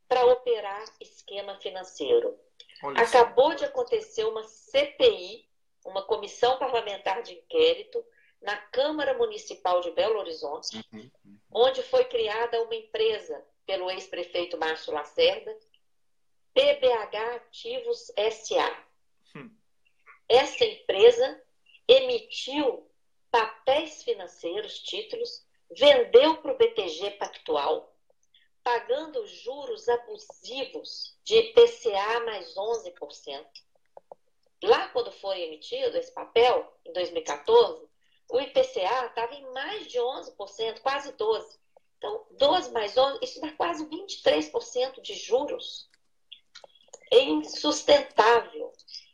para operar esquema financeiro. Olha Acabou de acontecer uma CPI, uma comissão parlamentar de inquérito, na Câmara Municipal de Belo Horizonte, onde foi criada uma empresa pelo ex-prefeito Márcio Lacerda, PBH Ativos S.A. Essa empresa emitiu papéis financeiros, títulos, vendeu para o BTG Pactual, pagando juros abusivos de IPCA mais 11%. Lá, quando foi emitido esse papel, em 2014, o IPCA estava em mais de 11%, quase 12%. Então, 12 mais 11, isso dá quase 23% de juros. É insustentável.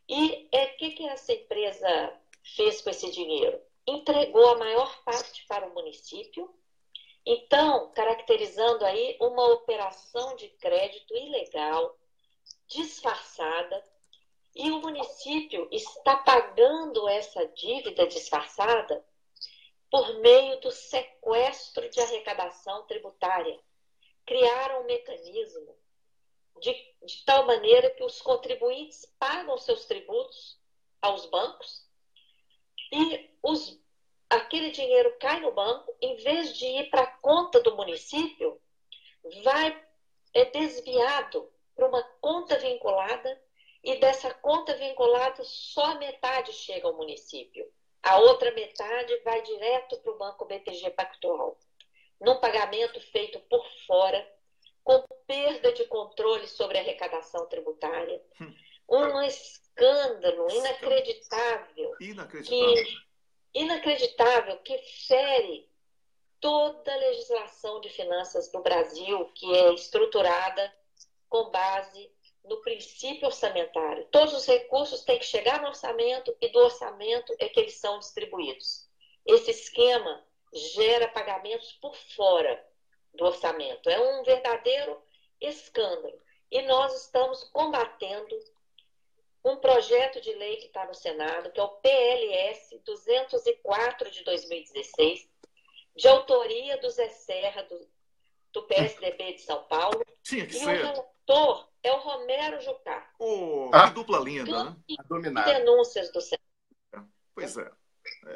E o que essa empresa fez com esse dinheiro? Entregou a maior parte para o município, então, caracterizando aí uma operação de crédito ilegal, disfarçada, e o município está pagando essa dívida disfarçada por meio do sequestro de arrecadação tributária. Criaram um mecanismo de tal maneira que os contribuintes pagam seus tributos aos bancos e aquele dinheiro cai no banco, em vez de ir para a conta do município, é desviado para uma conta vinculada, e dessa conta vinculada só metade chega ao município. A outra metade vai direto para o Banco BTG Pactual, num pagamento feito por fora, com perda de controle sobre a arrecadação tributária. Um escândalo inacreditável. Inacreditável, que fere toda a legislação de finanças do Brasil, que é estruturada com base no princípio orçamentário. Todos os recursos têm que chegar no orçamento e do orçamento é que eles são distribuídos. Esse esquema gera pagamentos por fora do orçamento. É um verdadeiro escândalo. E nós estamos combatendo um projeto de lei que está no Senado, que é o PLS 204 de 2016, de autoria do Zé Serra, do PSDB de São Paulo. Tinha que e ser. O relator é o Romero Jucá. Que dupla linda, né? Denúncias do Senado. Pois é.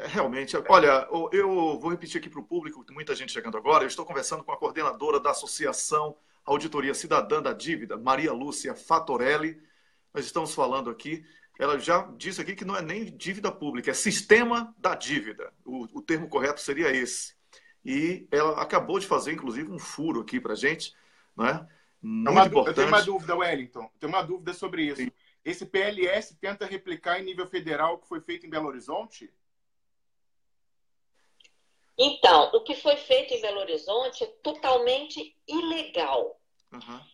Realmente, olha, eu vou repetir aqui para o público, tem muita gente chegando agora. Eu estou conversando com a coordenadora da Associação Auditoria Cidadã da Dívida, Maria Lúcia Fatorelli. Nós estamos falando aqui, ela já disse aqui que não é nem dívida pública, é sistema da dívida. O termo correto seria esse. E ela acabou de fazer, inclusive, um furo aqui para a gente, não é? Muito importante. Eu tenho uma dúvida, Wellington. Tenho uma dúvida sobre isso. Sim. Esse PLS tenta replicar em nível federal o que foi feito em Belo Horizonte? Então, o que foi feito em Belo Horizonte é totalmente ilegal.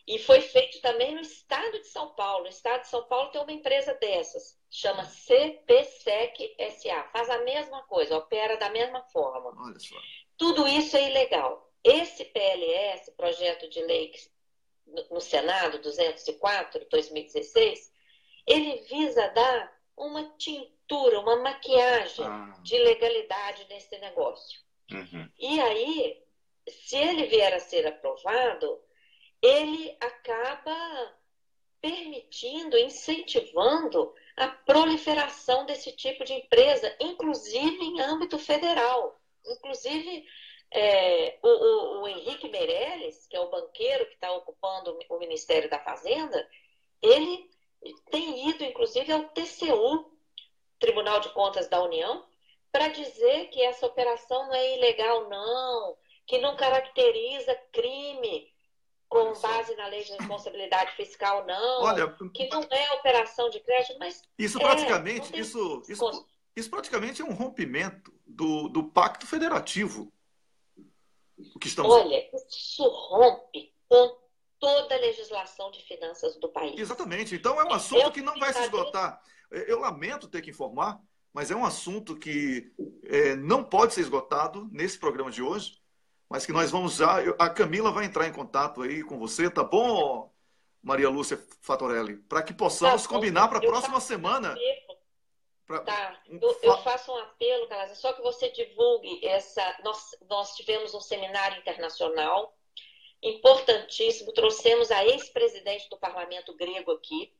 E foi feito também no estado de São Paulo. O estado de São Paulo tem uma empresa dessas, chama CPSEC SA. Faz a mesma coisa, opera da mesma forma. Olha só. Tudo isso é ilegal. Esse PLS, projeto de lei no Senado 204 de 2016, ele visa dar uma tintura, uma maquiagem de legalidade nesse negócio. E aí, se ele vier a ser aprovado, ele acaba permitindo, incentivando a proliferação desse tipo de empresa, inclusive em âmbito federal. Inclusive, o Henrique Meirelles, que é o banqueiro que está ocupando o Ministério da Fazenda, ele tem ido, inclusive, ao TCU, Tribunal de Contas da União, para dizer que essa operação não é ilegal, não, que não caracteriza crime com base na lei de responsabilidade fiscal, não. Olha, que não é operação de crédito, mas isso praticamente, isso praticamente é um rompimento do Pacto Federativo. O que estamos... Olha, isso rompe com toda a legislação de finanças do país. Exatamente. Então é um assunto que não vai se esgotar. Eu lamento ter que informar, mas é um assunto que não pode ser esgotado nesse programa de hoje, mas que nós vamos já... A Camila vai entrar em contato aí com você, tá bom, Maria Lúcia Fatorelli? Para que possamos combinar para a próxima semana. Tá, eu faço um apelo, Calazans, só que você divulgue essa. Nós tivemos um seminário internacional importantíssimo, trouxemos a ex-presidente do parlamento grego aqui,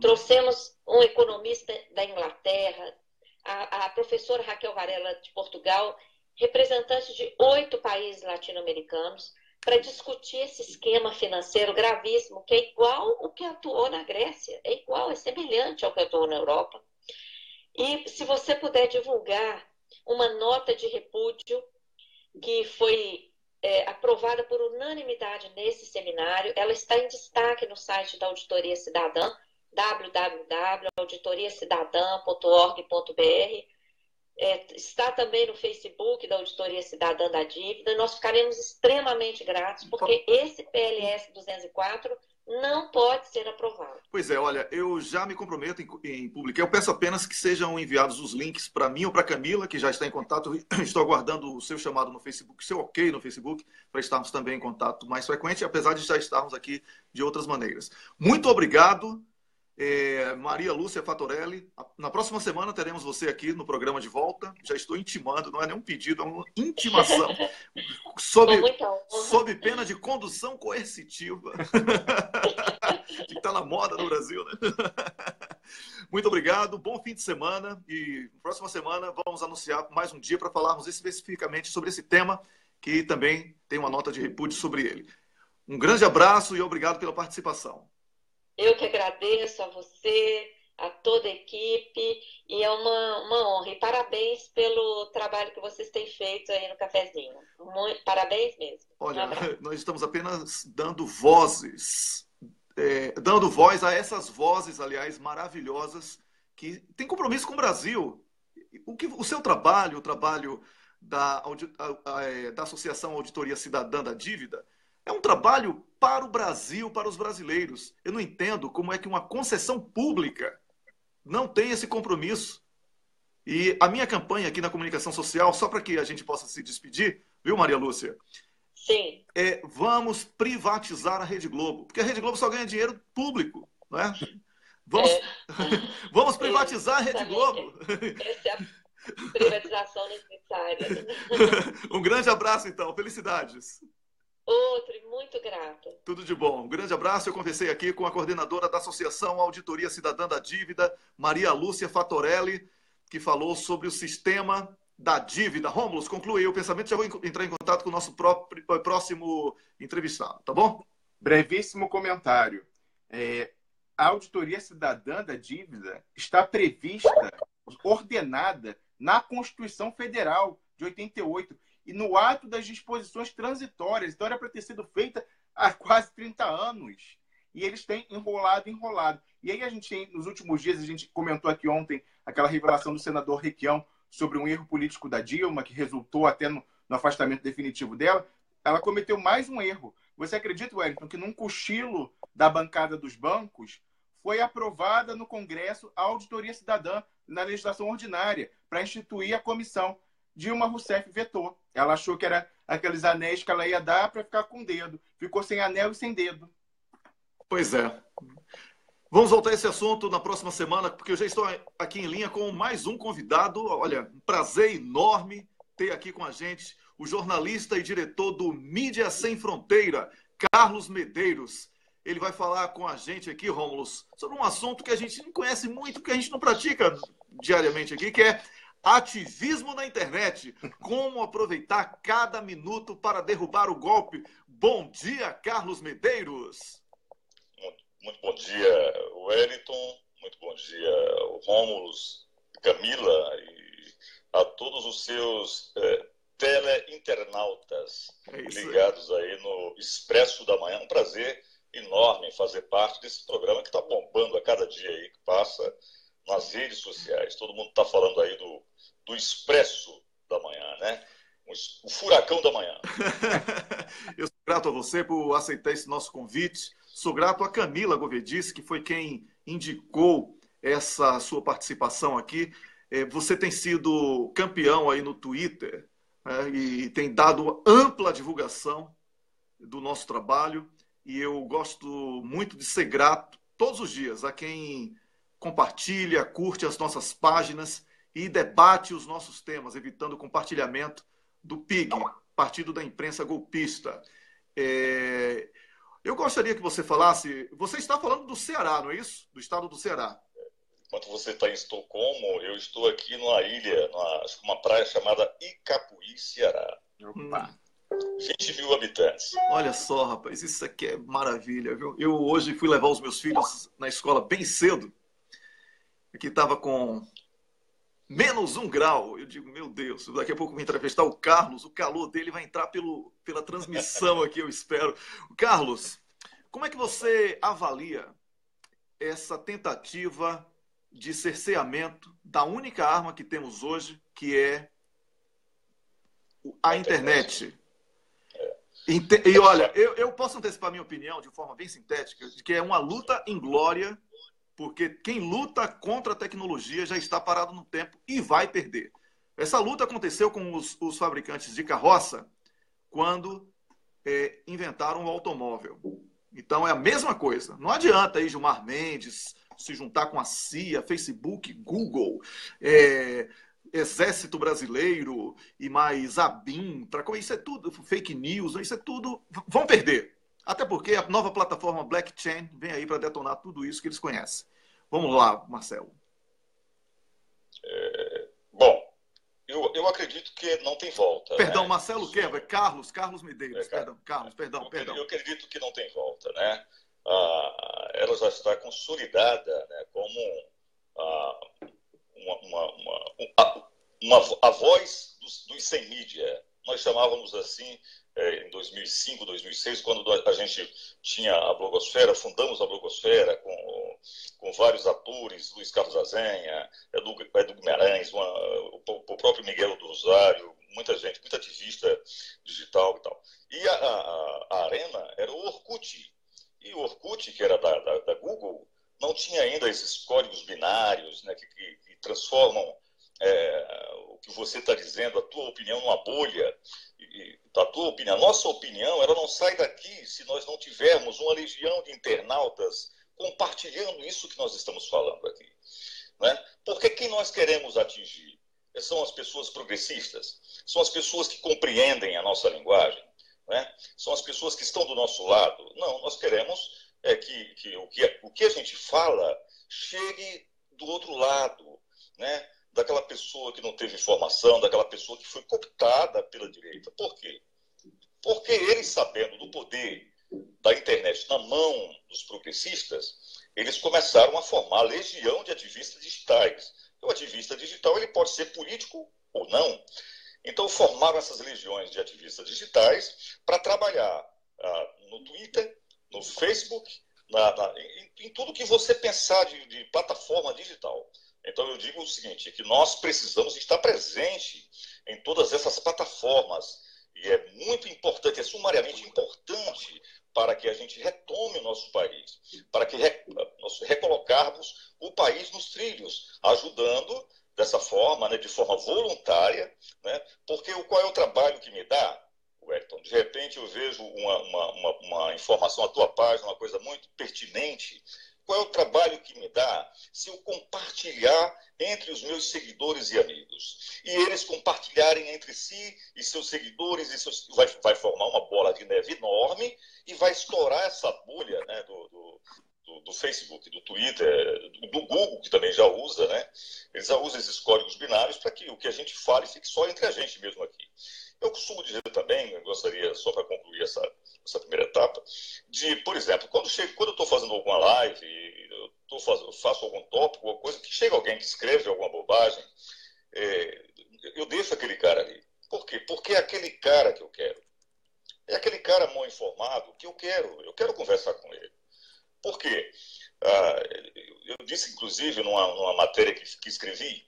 trouxemos um economista da Inglaterra, a professora Raquel Varela de Portugal, representantes de 8 países latino-americanos, para discutir esse esquema financeiro gravíssimo, que é igual o que atuou na Grécia, é igual, é semelhante ao que atuou na Europa. E se você puder divulgar uma nota de repúdio que foi aprovada por unanimidade nesse seminário, ela está em destaque no site da Auditoria Cidadã, www.auditoriacidadã.org.br, está também no Facebook da Auditoria Cidadã da Dívida. Nós ficaremos extremamente gratos, porque esse PLS 204 não pode ser aprovado. Pois é, olha, eu já me comprometo em publicar. Eu peço apenas que sejam enviados os links para mim ou para a Camila, que já está em contato. Eu estou aguardando o seu chamado no Facebook, seu ok no Facebook, para estarmos também em contato mais frequente, apesar de já estarmos aqui de outras maneiras. Muito obrigado, Maria Lúcia Fatorelli. Na próxima semana teremos você aqui no programa de volta. Já estou intimando, não é nenhum pedido, é uma intimação. Sob pena de condução coercitiva. Que está na moda no Brasil, né? Muito obrigado, bom fim de semana. E na próxima semana vamos anunciar mais um dia para falarmos especificamente sobre esse tema, que também tem uma nota de repúdio sobre ele. Um grande abraço e obrigado pela participação. Eu que agradeço a você, a toda a equipe, e é uma honra. E parabéns pelo trabalho que vocês têm feito aí no cafezinho. Parabéns mesmo. Olha, nós estamos apenas dando vozes, dando voz a essas vozes, aliás, maravilhosas, que têm compromisso com o Brasil. O seu trabalho, o trabalho da Associação Auditoria Cidadã da Dívida, é um trabalho para o Brasil, para os brasileiros. Eu não entendo como é que uma concessão pública não tem esse compromisso. E a minha campanha aqui na comunicação social, só para que a gente possa se despedir, viu, Maria Lúcia? Sim. Vamos privatizar a Rede Globo, porque a Rede Globo só ganha dinheiro público, não é? Vamos privatizar a Rede Globo. Essa é a privatização necessária. Um grande abraço, então. Felicidades. Outro, e muito grata. Tudo de bom. Um grande abraço. Eu conversei aqui com a coordenadora da Associação Auditoria Cidadã da Dívida, Maria Lúcia Fatorelli, que falou sobre o sistema da dívida. Rômulo, conclui o pensamento. Já vou entrar em contato com o nosso próximo entrevistado, tá bom? Brevíssimo comentário. A Auditoria Cidadã da Dívida está prevista, ordenada na Constituição Federal de 88 e no ato das disposições transitórias. Então, era para ter sido feita há quase 30 anos. E eles têm enrolado. E aí, nos últimos dias, a gente comentou aqui ontem aquela revelação do senador Requião sobre um erro político da Dilma, que resultou até no afastamento definitivo dela. Ela cometeu mais um erro. Você acredita, Wellington, que num cochilo da bancada dos bancos foi aprovada no Congresso a Auditoria Cidadã na legislação ordinária para instituir a comissão? Dilma Rousseff vetou. Ela achou que era aqueles anéis que ela ia dar para ficar com o dedo. Ficou sem anel e sem dedo. Pois é. Vamos voltar a esse assunto na próxima semana, porque eu já estou aqui em linha com mais um convidado. Olha, um prazer enorme ter aqui com a gente o jornalista e diretor do Mídia Sem Fronteira, Carlos Medeiros. Ele vai falar com a gente aqui, Rômulo, sobre um assunto que a gente não conhece muito, que a gente não pratica diariamente aqui, que é ativismo na internet. Como aproveitar cada minuto para derrubar o golpe. Bom dia, Carlos Medeiros. Muito bom dia, Wellington. Muito bom dia, Rômulo, Camila e a todos os seus teleinternautas ligados aí no Expresso da Manhã. Um prazer enorme fazer parte desse programa que está bombando a cada dia aí que passa nas redes sociais. Todo mundo está falando aí do Expresso da Manhã, né? O furacão da manhã. Eu sou grato a você por aceitar esse nosso convite. Sou grato a Camila Govedice, que foi quem indicou essa sua participação aqui. Você tem sido campeão aí no Twitter, né, e tem dado ampla divulgação do nosso trabalho. E eu gosto muito de ser grato todos os dias a quem compartilha, curte as nossas páginas e debate os nossos temas, evitando o compartilhamento do PIG, Partido da Imprensa Golpista. Eu gostaria que você falasse... Você está falando do Ceará, não é isso? Do estado do Ceará. Enquanto você está em Estocolmo, eu estou aqui numa ilha, uma praia chamada Icapuí, Ceará. Opa. 20 mil habitantes. Olha só, rapaz, isso aqui é maravilha, viu? Eu hoje fui levar os meus filhos na escola bem cedo. Aqui estava com -1 grau. Eu digo, meu Deus, daqui a pouco eu vou entrevistar o Carlos, o calor dele vai entrar pela transmissão aqui, eu espero. Carlos, como é que você avalia essa tentativa de cerceamento da única arma que temos hoje, que é a internet? E olha, eu posso antecipar minha opinião de forma bem sintética, de que é uma luta inglória, porque quem luta contra a tecnologia já está parado no tempo e vai perder. Essa luta aconteceu com os fabricantes de carroça quando inventaram o automóvel. Então é a mesma coisa. Não adianta aí Gilmar Mendes se juntar com a CIA, Facebook, Google, Exército Brasileiro e mais a BIM. Isso é tudo fake news, isso é tudo... Vão perder. Até porque a nova plataforma Blockchain vem aí para detonar tudo isso que eles conhecem. Vamos lá, Marcelo. Bom, eu acredito que não tem volta. Perdão, né? Marcelo Kerber, Carlos Medeiros. Perdão. Eu acredito que não tem volta, né? Ela já está consolidada, né, como a voz dos sem mídia. Nós chamávamos assim em 2005, 2006, quando a gente tinha a blogosfera, fundamos a blogosfera com vários atores, Luiz Carlos Azenha, Edu Guimarães, o próprio Miguel do Rosário, muita gente, muita ativista digital e tal. E a Arena era o Orkut. E o Orkut, que era da Google, não tinha ainda esses códigos binários, né, que transformam o que você está dizendo, a tua opinião, numa bolha. A nossa opinião, ela não sai daqui se nós não tivermos uma legião de internautas compartilhando isso que nós estamos falando aqui. Né? Porque quem nós queremos atingir? São as pessoas progressistas, são as pessoas que compreendem a nossa linguagem, né? São as pessoas que estão do nosso lado. Não, nós queremos que o que a gente fala chegue do outro lado, né? Daquela pessoa que não teve informação, daquela pessoa que foi cooptada pela direita. Por quê? Porque eles, sabendo do poder da internet na mão dos progressistas, eles começaram a formar legião de ativistas digitais. O ativista digital ele pode ser político ou não. Então, formaram essas legiões de ativistas digitais para trabalhar no Twitter, no Facebook, em tudo que você pensar de plataforma digital. Então, eu digo o seguinte, que nós precisamos estar presente em todas essas plataformas. E é muito importante, é sumariamente importante para que a gente retome o nosso país, para que nós recolocarmos o país nos trilhos, ajudando dessa forma, né, de forma voluntária, né, porque qual é o trabalho que me dá, Wellington? De repente eu vejo uma informação na tua página, uma coisa muito pertinente. Qual é o trabalho que me dá se eu compartilhar entre os meus seguidores e amigos? E eles compartilharem entre si e seus seguidores, vai formar uma bola de neve enorme e vai estourar essa bolha, né, do Facebook, do Twitter, do Google, que também já usa, né? Eles já usam esses códigos binários para que o que a gente fale fique só entre a gente mesmo aqui. Eu costumo dizer também, eu gostaria, só para concluir essa primeira etapa, por exemplo, quando eu estou fazendo alguma live, eu faço algum tópico, alguma coisa, que chega alguém que escreve alguma bobagem, eu deixo aquele cara ali. Por quê? Porque é aquele cara que eu quero. É aquele cara mal informado que eu quero conversar com ele. Por quê? Eu disse, inclusive, numa matéria que escrevi,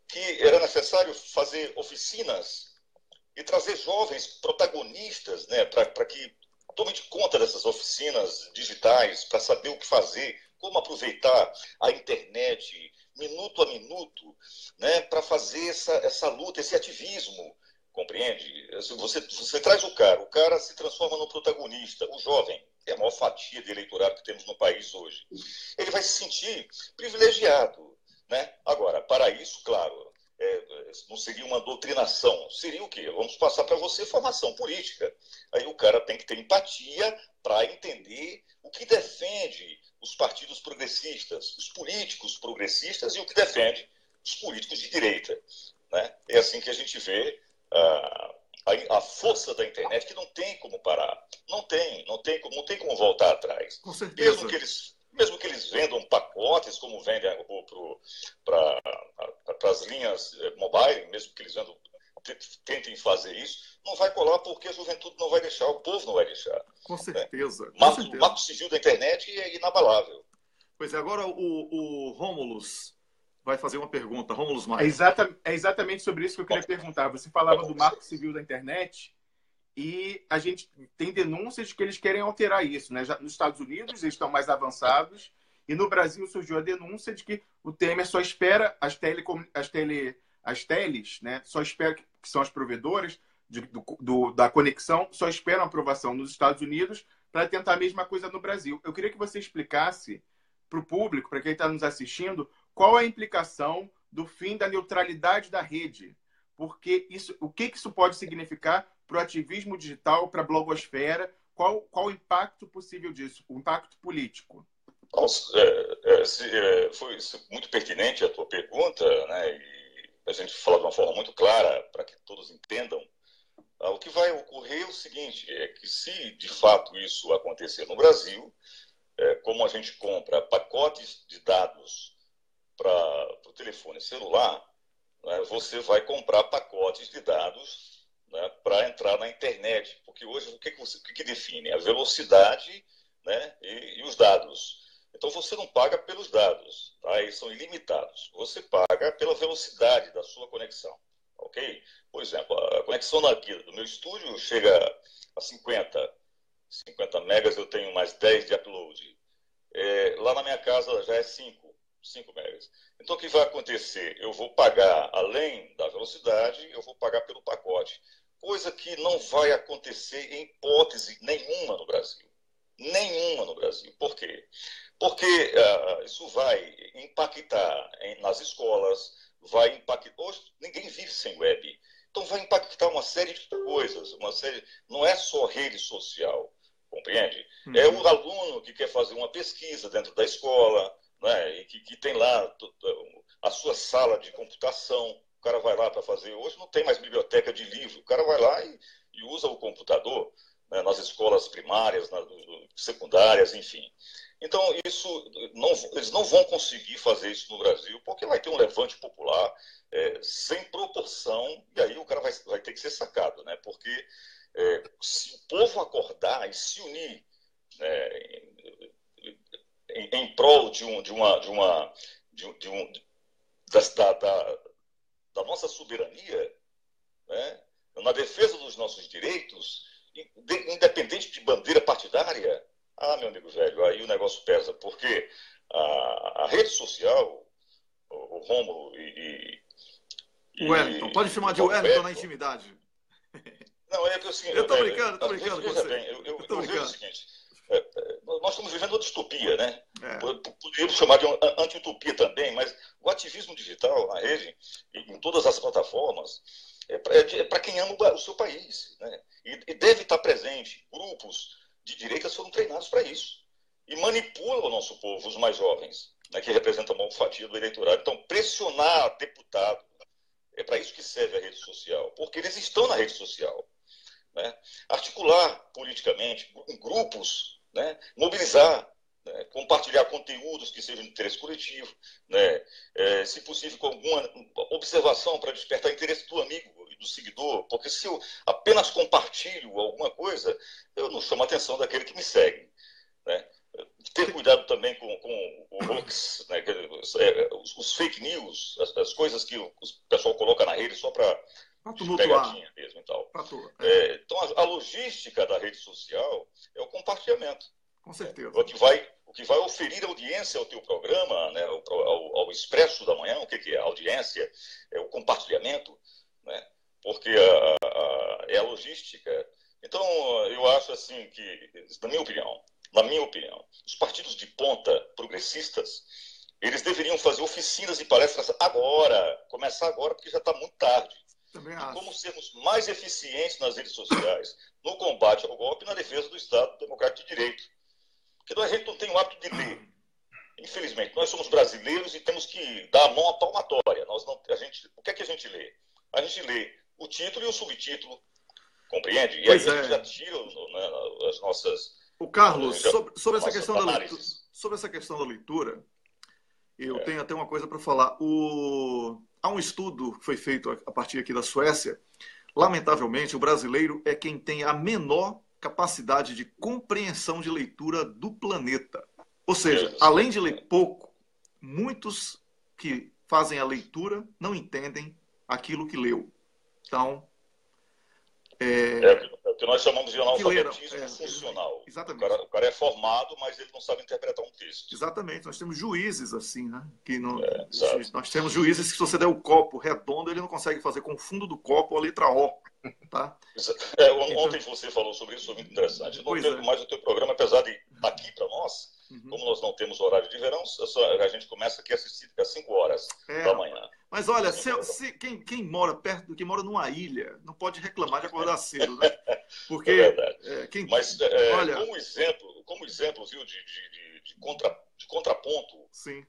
que era necessário fazer oficinas e trazer jovens protagonistas, né, para que tomem de conta dessas oficinas digitais, para saber o que fazer, como aproveitar a internet minuto a minuto, né, para fazer essa luta, esse ativismo. Compreende? Você traz o cara se transforma no protagonista, o jovem, é a maior fatia de eleitorado que temos no país hoje. Ele vai se sentir privilegiado, né? Agora, para isso, claro, não seria uma doutrinação, seria o quê? Vamos passar para você formação política. Aí o cara tem que ter empatia para entender o que defende os partidos progressistas, os políticos progressistas e o que defende os políticos de direita, né? É assim que a gente vê a força da internet, que não tem como parar, não tem como voltar atrás. Com certeza. Mesmo que eles vendam pacotes, como vendem para as linhas mobile, mesmo que eles tentem fazer isso, não vai colar porque a juventude não vai deixar, o povo não vai deixar. Com certeza. Né? O marco civil da internet é inabalável. Pois é, agora o Rômulus vai fazer uma pergunta. Rômulus Maia. É exatamente sobre isso que eu queria perguntar. Você falava do marco civil da internet e a gente tem denúncias de que eles querem alterar isso, né? Já nos Estados Unidos eles estão mais avançados e no Brasil surgiu a denúncia de que o Temer só espera as teles, né? Só espera que são as provedoras da conexão, só esperam aprovação nos Estados Unidos para tentar a mesma coisa no Brasil. Eu queria que você explicasse para o público, para quem está nos assistindo, qual a implicação do fim da neutralidade da rede? Porque o que isso pode significar para o ativismo digital, para a blogosfera? Qual o impacto possível disso? O impacto político? Foi muito pertinente a tua pergunta, né? E a gente fala de uma forma muito clara para que todos entendam. O que vai ocorrer é o seguinte, é que se de fato isso acontecer no Brasil, como a gente compra pacotes de dados para o telefone celular, né, você vai comprar pacotes de dados, né, para entrar na internet. Porque hoje o que define? A velocidade, né, e os dados. Então você não paga pelos dados, tá? Eles são ilimitados. Você paga pela velocidade da sua conexão. Ok? Por exemplo, a conexão aqui do meu estúdio chega a 50 megas, eu tenho mais 10 de upload. Lá na minha casa já é 5 megas. Então, o que vai acontecer? Eu vou pagar, além da velocidade, eu vou pagar pelo pacote. Coisa que não vai acontecer em hipótese nenhuma no Brasil. Nenhuma no Brasil. Por quê? Porque isso vai impactar nas escolas, vai impactar... Hoje, ninguém vive sem web. Então, vai impactar uma série de coisas. Não é só rede social, compreende? Uhum. É o aluno que quer fazer uma pesquisa dentro da escola, né, e que tem lá a sua sala de computação. O cara vai lá para fazer... Hoje não tem mais biblioteca de livro. O cara vai lá e usa o computador, né, nas escolas primárias, secundárias, enfim. Então, eles não vão conseguir fazer isso no Brasil, porque vai ter um levante popular sem proporção, e aí o cara vai ter que ser sacado, né? Porque se o povo acordar e se unir, né, em prol da nossa soberania, né, na defesa dos nossos direitos, independente de bandeira partidária, meu amigo velho, aí o negócio pesa, porque a rede social, o Rômulo o Wellington, pode chamar de Wellington na intimidade. Não, é que assim... Eu tô brincando com você. Bem, eu vejo o seguinte, nós estamos vivendo uma distopia, né? Poderíamos chamar de anti-utopia também, mas o ativismo digital na rede, em todas as plataformas, é para quem ama o seu país, né? E deve estar presente. Grupos de direita foram treinados para isso. E manipulam o nosso povo, os mais jovens, né, que representam a maior fatia do eleitorado. Então, pressionar deputado, é para isso que serve a rede social, porque eles estão na rede social. Né? Articular politicamente, em grupos, né? Mobilizar, né? Compartilhar conteúdos que sejam de interesse coletivo, né? Se possível com alguma observação para despertar interesse do amigo e do seguidor, porque se eu apenas compartilho alguma coisa, eu não chamo a atenção daquele que me segue. Né? Ter cuidado também com o hoax, né? Os fake news, as coisas que o pessoal coloca na rede só para pegadinha mesmo e tal. Então, a logística da rede social é o compartilhamento. Com certeza. O que vai oferir audiência ao teu programa, né, ao Expresso da Manhã, o que é a audiência? É o compartilhamento, né? Porque é a logística. Então, eu acho assim que, na minha opinião, na minha opinião, os partidos de ponta progressistas, eles deveriam fazer oficinas e palestras agora, começar agora, porque já está muito tarde. Também De acho. como sermos mais eficientes nas redes sociais, no combate ao golpe e na defesa do Estado Democrático de Direito. Porque a gente não tem o hábito de ler. Infelizmente, nós somos brasileiros e temos que dar a mão à palmatória. O que é que a gente lê? A gente lê o título e o subtítulo, compreende? E Pois aí a gente já tira, né, as nossas... O Carlos, sobre essa nossas questão da leitura, análises. sobre essa questão da leitura, eu tenho até uma coisa para falar. Há um estudo que foi feito a partir aqui da Suécia. Lamentavelmente, o brasileiro é quem tem a menor capacidade de compreensão de leitura do planeta. Ou seja, além de ler pouco, muitos que fazem a leitura não entendem aquilo que leu. Então, é o que nós chamamos de analfabetismo funcional. Exatamente. O cara é formado, mas ele não sabe interpretar um texto. Exatamente. Nós temos juízes assim, né? Nós temos juízes que, se você der o copo redondo, ele não consegue fazer com o fundo do copo a letra O. Tá? Ontem você falou sobre isso, foi muito interessante. Eu não perco mais o teu programa, apesar de estar aqui para nós, como nós não temos horário de verão, a gente começa aqui a assistir às 5 horas da manhã. Mas olha, quem mora perto, quem mora numa ilha, não pode reclamar de acordar cedo, né? Porque, é verdade. Mas olha, como exemplo, viu, de contraponto, sim.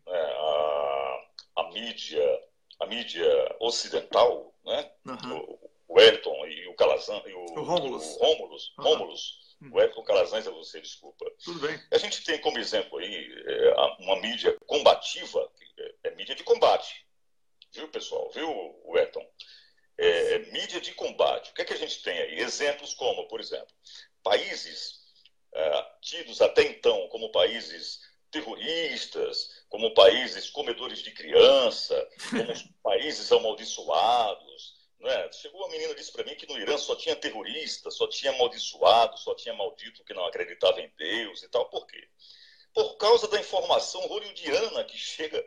A mídia ocidental, né? O Wellington e o Calazans e o Rômulus. O Wellington Calazans é você, desculpa. Tudo bem. A gente tem como exemplo aí uma mídia combativa, é mídia de combate. Viu, pessoal? Viu, Wellington? Mídia de combate. O que é que a gente tem aí? Exemplos como, por exemplo, países tidos até então como países terroristas, como países comedores de criança, como países amaldiçoados. Né? Chegou uma menina e disse para mim que no Irã só tinha terrorista, só tinha amaldiçoado, só tinha maldito que não acreditava em Deus e tal. Por quê? Por causa da informação hollywoodiana que chega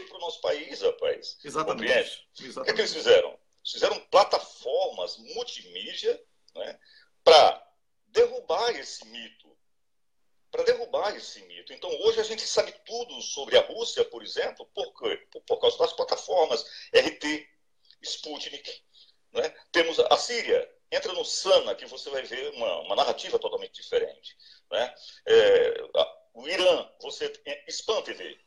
para o nosso país, rapaz. Exatamente. Compreende? Exatamente. O que é que eles fizeram? Eles fizeram plataformas multimídia, né, para derrubar esse mito. Então, hoje a gente sabe tudo sobre a Rússia, por exemplo, por causa das plataformas RT, Sputnik. Né? Temos a Síria. Entra no Sana, que você vai ver uma narrativa totalmente diferente. Né? O Irã, você tem Spam TV.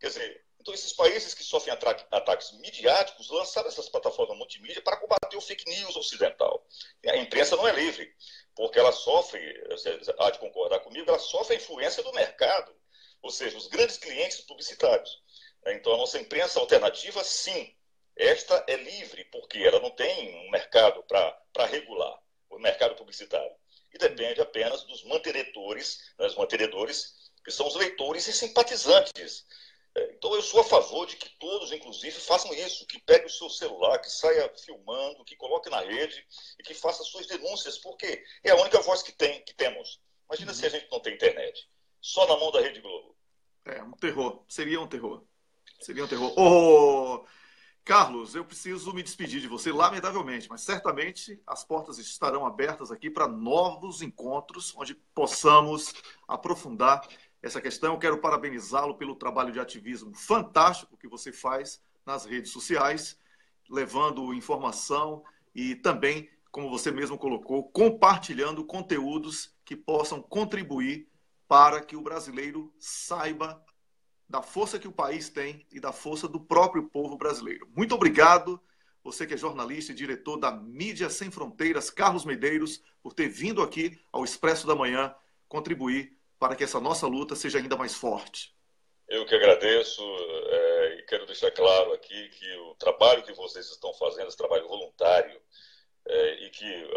Quer dizer, então esses países que sofrem ataques midiáticos lançaram essas plataformas multimídia para combater o fake news ocidental. A imprensa não é livre, porque ela sofre, você há de concordar comigo, ela sofre a influência do mercado, ou seja, os grandes clientes publicitários. Então a nossa imprensa alternativa, sim, esta é livre, porque ela não tem um mercado para regular, o mercado publicitário. E depende apenas dos mantenedores, que são os leitores e simpatizantes. Então eu sou a favor de que todos, inclusive, façam isso, que pegue o seu celular, que saia filmando, que coloque na rede e que faça suas denúncias, porque é a única voz que temos. Imagina se a gente não tem internet. Só na mão da Rede Globo. Um terror. Seria um terror. Ô, Carlos, eu preciso me despedir de você, lamentavelmente, mas certamente as portas estarão abertas aqui para novos encontros, onde possamos aprofundar essa questão. Eu quero parabenizá-lo pelo trabalho de ativismo fantástico que você faz nas redes sociais, levando informação e também, como você mesmo colocou, compartilhando conteúdos que possam contribuir para que o brasileiro saiba da força que o país tem e da força do próprio povo brasileiro. Muito obrigado, você que é jornalista e diretor da Mídia Sem Fronteiras, Carlos Medeiros, por ter vindo aqui ao Expresso da Manhã contribuir para que essa nossa luta seja ainda mais forte. Eu que agradeço e quero deixar claro aqui que o trabalho que vocês estão fazendo, esse trabalho voluntário, e que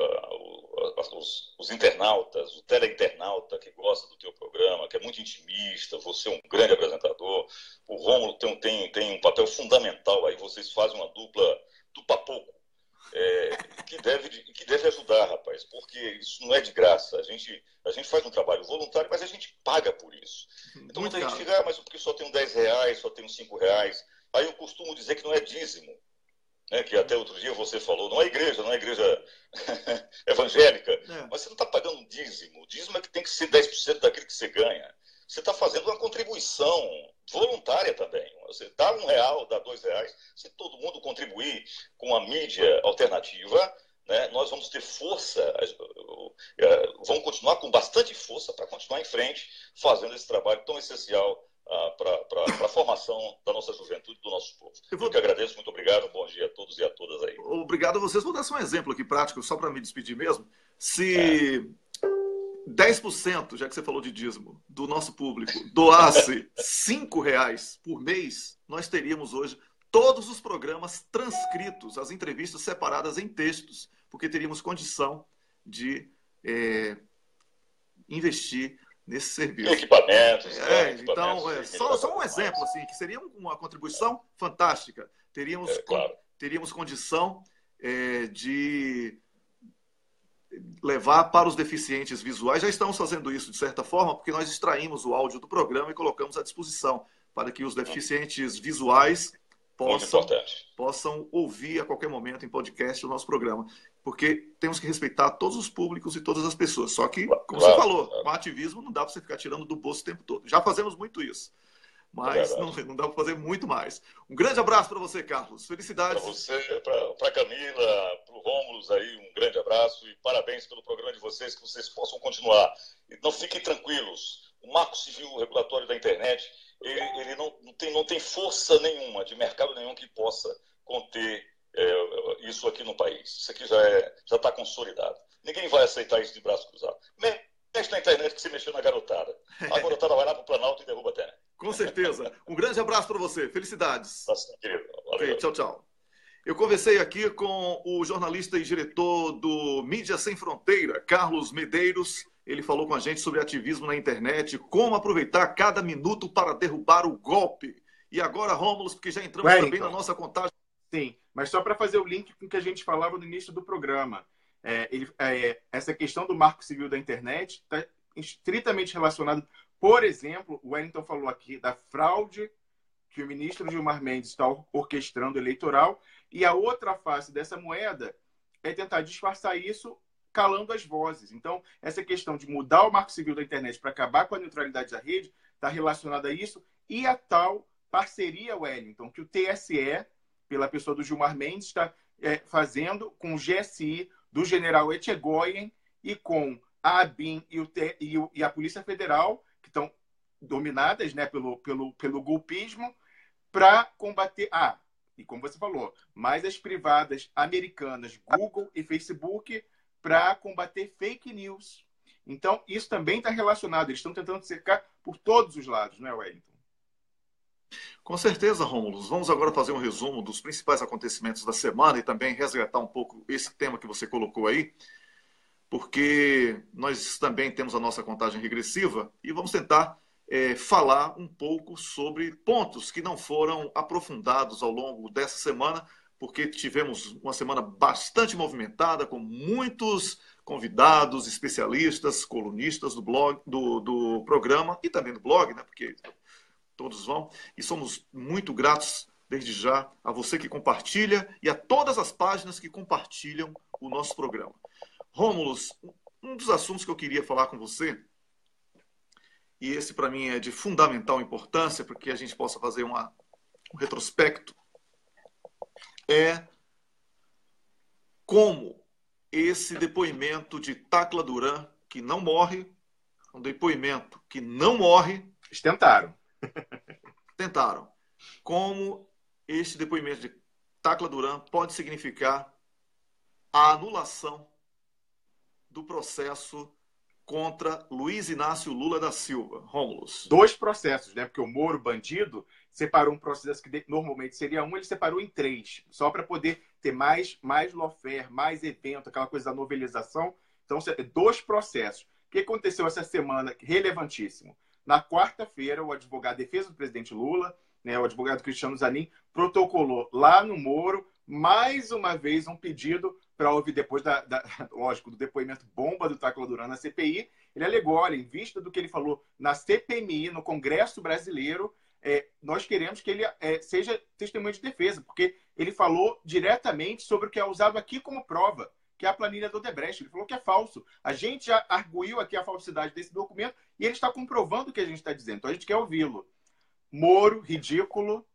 os internautas, o teleinternauta que gosta do teu programa, que é muito intimista, você é um grande apresentador, o Rômulo tem um papel fundamental aí, vocês fazem uma dupla do papoco, que deve ajudar, rapaz, porque isso não é de graça. A gente faz um trabalho voluntário, mas a gente paga por isso. Então muita gente fica, mas porque só tenho R$10, só tenho R$5. Aí eu costumo dizer que não é dízimo. né, que até outro dia você falou, não é igreja evangélica, mas você não está pagando um dízimo. O dízimo é que tem que ser 10% daquilo que você ganha. Você está fazendo uma contribuição voluntária também. Você dá R$1, dá R$2. Se todo mundo contribuir com a mídia alternativa, né, nós vamos ter força, vamos continuar com bastante força para continuar em frente, fazendo esse trabalho tão essencial para a formação da nossa juventude, do nosso povo. Eu que agradeço, muito obrigado, bom dia a todos e a todas aí. Obrigado a vocês. Vou dar só um exemplo aqui prático, só para me despedir mesmo. Se 10%, já que você falou de dízimo, do nosso público doasse R$5 por mês, nós teríamos hoje todos os programas transcritos, as entrevistas separadas em textos, porque teríamos condição de investir nesse serviço. Equipamentos. Então, só um exemplo, assim, que seria uma contribuição fantástica. Teríamos condição de levar para os deficientes visuais. Já estamos fazendo isso, de certa forma, porque nós extraímos o áudio do programa e colocamos à disposição para que os deficientes visuais possam ouvir a qualquer momento em podcast o nosso programa. Porque temos que respeitar todos os públicos e todas as pessoas. Só que, como você falou, com ativismo não dá para você ficar tirando do bolso o tempo todo. Já fazemos muito isso. Mas não dá para fazer muito mais. Um grande abraço para você, Carlos. Felicidades. Para você, para a Camila, para o Rômulo aí, um grande abraço e parabéns pelo programa de vocês, que vocês possam continuar. E não fiquem tranquilos. O Marco Civil Regulatório da Internet, ele não tem força nenhuma, de mercado nenhum que possa conter isso aqui no país. Isso aqui já está consolidado. Ninguém vai aceitar isso de braço cruzado. Mexe na internet que você mexeu na garotada. A garotada vai lá para o Planalto e derruba até. Com certeza. Um grande abraço para você. Felicidades. Querido. Okay, tchau, tchau. Eu conversei aqui com o jornalista e diretor do Mídia Sem Fronteira, Carlos Medeiros. Ele falou com a gente sobre ativismo na internet, como aproveitar cada minuto para derrubar o golpe. E agora, Rômulo, porque já entramos também na nossa contagem. Sim, mas só para fazer o link com o que a gente falava no início do programa. Essa questão do Marco Civil da Internet está estritamente relacionada. Por exemplo, o Wellington falou aqui da fraude que o ministro Gilmar Mendes está orquestrando eleitoral, e a outra face dessa moeda é tentar disfarçar isso calando as vozes. Então, essa questão de mudar o Marco Civil da Internet para acabar com a neutralidade da rede está relacionada a isso, e a tal parceria, Wellington, que o TSE, pela pessoa do Gilmar Mendes, está fazendo com o GSI do general Etchegoyen e com a ABIN e a Polícia Federal, que estão dominadas, né, pelo golpismo, para combater... e como você falou, mais as privadas americanas, Google e Facebook, para combater fake news. Então, isso também está relacionado. Eles estão tentando cercar por todos os lados, não é, Wellington? Com certeza, Rômulo. Vamos agora fazer um resumo dos principais acontecimentos da semana e também resgatar um pouco esse tema que você colocou aí, porque nós também temos a nossa contagem regressiva e vamos tentar falar um pouco sobre pontos que não foram aprofundados ao longo dessa semana, porque tivemos uma semana bastante movimentada, com muitos convidados, especialistas, colunistas do blog, do programa e também do blog, né? Porque todos vão. E somos muito gratos, desde já, a você que compartilha e a todas as páginas que compartilham o nosso programa. Rômulo, um dos assuntos que eu queria falar com você, e esse para mim é de fundamental importância, porque a gente possa fazer um retrospecto, é como esse depoimento de Tacla Duran, que não morre, um depoimento que não morre... Eles tentaram. Tentaram. Como este depoimento de Tacla Duran pode significar a anulação do processo contra Luiz Inácio Lula da Silva. Rômulo. 2 processos, né? Porque o Moro bandido separou um processo que normalmente seria um, ele separou em 3, só para poder ter mais lawfare, mais evento, aquela coisa da novelização. Então, 2 processos. O que aconteceu essa semana, relevantíssimo? Na quarta-feira, o advogado de defesa do presidente Lula, né, o advogado Cristiano Zanin, protocolou lá no Moro, mais uma vez, um pedido para ouvir, depois lógico, do depoimento bomba do Tacla Duran na CPI. Ele alegou, olha, em vista do que ele falou na CPMI, no Congresso Brasileiro, nós queremos que ele seja testemunha de defesa, porque ele falou diretamente sobre o que é usado aqui como prova, que é a planilha do Odebrecht. Ele falou que é falso. A gente já arguiu aqui a falsidade desse documento e ele está comprovando o que a gente está dizendo. Então a gente quer ouvi-lo. Moro, ridículo,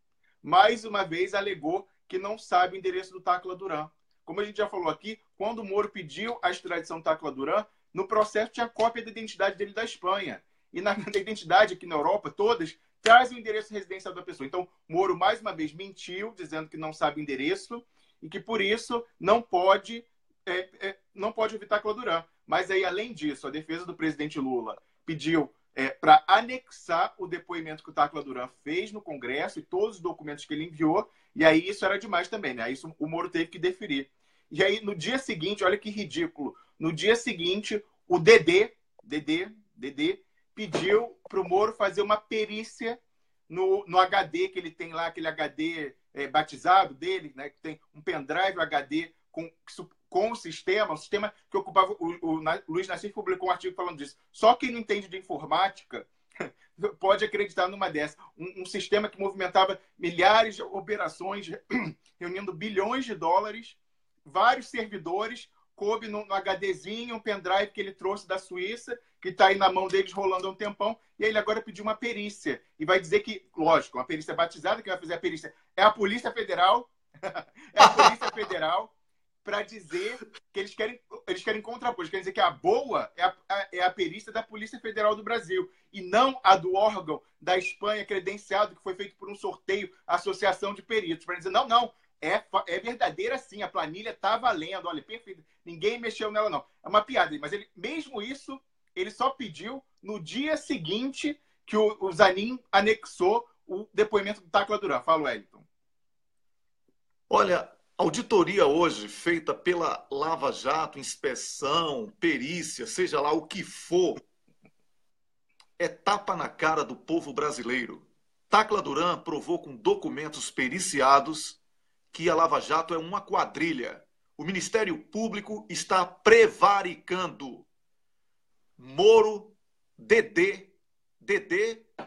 mais uma vez alegou que não sabe o endereço do Tacla Duran. Como a gente já falou aqui, quando o Moro pediu a extradição do Tacla Duran, no processo tinha cópia da identidade dele da Espanha. E na identidade aqui na Europa, todas trazem o endereço residencial da pessoa. Então, Moro, mais uma vez, mentiu, dizendo que não sabe o endereço e que, por isso, não pode ouvir Tacla Duran. Mas aí, além disso, a defesa do presidente Lula pediu para anexar o depoimento que o Tacla Duran fez no Congresso e todos os documentos que ele enviou, e aí isso era demais também, né? Isso o Moro teve que deferir. E aí, no dia seguinte, olha que ridículo, no dia seguinte, o Dedê pediu para o Moro fazer uma perícia no HD que ele tem lá, aquele HD batizado dele, né? Que tem um pendrive HD com o sistema que ocupava... O Luiz Nassif publicou um artigo falando disso. Só quem não entende de informática pode acreditar numa dessa. Um sistema que movimentava milhares de operações, reunindo bilhões de dólares, vários servidores, coube no HDzinho, um pendrive que ele trouxe da Suíça, que está aí na mão deles rolando há um tempão, e aí ele agora pediu uma perícia. E vai dizer que, lógico, uma perícia batizada, que vai fazer a perícia é a Polícia Federal, para dizer que eles querem contrapor. Eles querem dizer que a boa é a perícia da Polícia Federal do Brasil e não a do órgão da Espanha credenciado, que foi feito por um sorteio, associação de peritos. Para dizer, não, é verdadeira sim, a planilha está valendo, olha, perfeito, ninguém mexeu nela não. É uma piada, mas mesmo isso, ele só pediu no dia seguinte que o Zanin anexou o depoimento do Tacla Duran. Fala, Wellington. Olha, auditoria hoje feita pela Lava Jato, inspeção, perícia, seja lá o que for, é tapa na cara do povo brasileiro. Tacla Duran provou com documentos periciados que a Lava Jato é uma quadrilha. O Ministério Público está prevaricando. Moro, Dedê,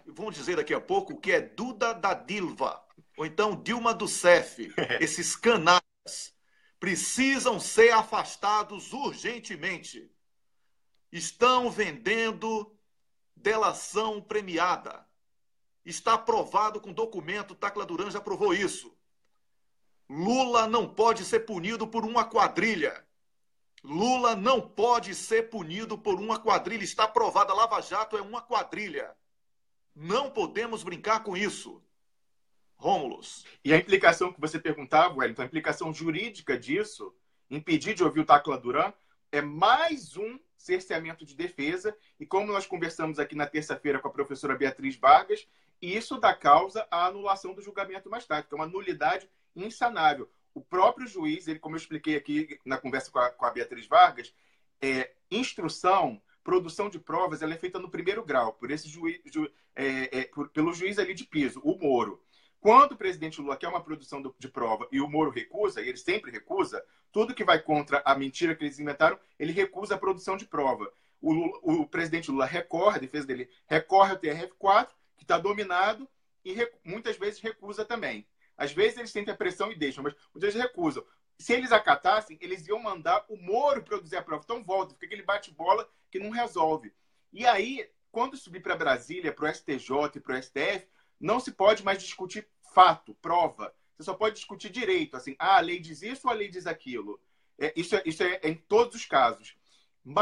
vamos dizer daqui a pouco que é Duda da Dilva, ou então Dilma Rousseff. Esses canalhas precisam ser afastados urgentemente. Estão vendendo delação premiada. Está aprovado com documento, Tacla Duran já provou isso. Lula não pode ser punido por uma quadrilha. Lula não pode ser punido por uma quadrilha. Está aprovada, a Lava Jato é uma quadrilha. Não podemos brincar com isso. Rômulus. E a implicação que você perguntava, Wellington, a implicação jurídica disso, impedir de ouvir o Tacla Duran, é mais um cerceamento de defesa. E como nós conversamos aqui na terça-feira com a professora Beatriz Vargas, isso dá causa à anulação do julgamento mais tarde, que é uma nulidade insanável. O próprio juiz, ele, como eu expliquei aqui na conversa com a Beatriz Vargas, instrução, produção de provas, ela é feita no primeiro grau, por esse pelo juiz ali de piso, o Moro. Quando o presidente Lula quer uma produção de prova e o Moro recusa, e ele sempre recusa, tudo que vai contra a mentira que eles inventaram, ele recusa a produção de prova. O presidente Lula recorre, a defesa dele recorre ao TRF4, que está dominado, e muitas vezes recusa também. Às vezes eles sentem a pressão e deixam, mas muitas vezes recusam. Se eles acatassem, eles iam mandar o Moro produzir a prova. Então volta, fica aquele bate-bola que não resolve. E aí, quando subir para Brasília, para o STJ e para o STF, não se pode mais discutir fato, prova. Você só pode discutir direito. Assim, a lei diz isso ou a lei diz aquilo. Isso é em todos os casos.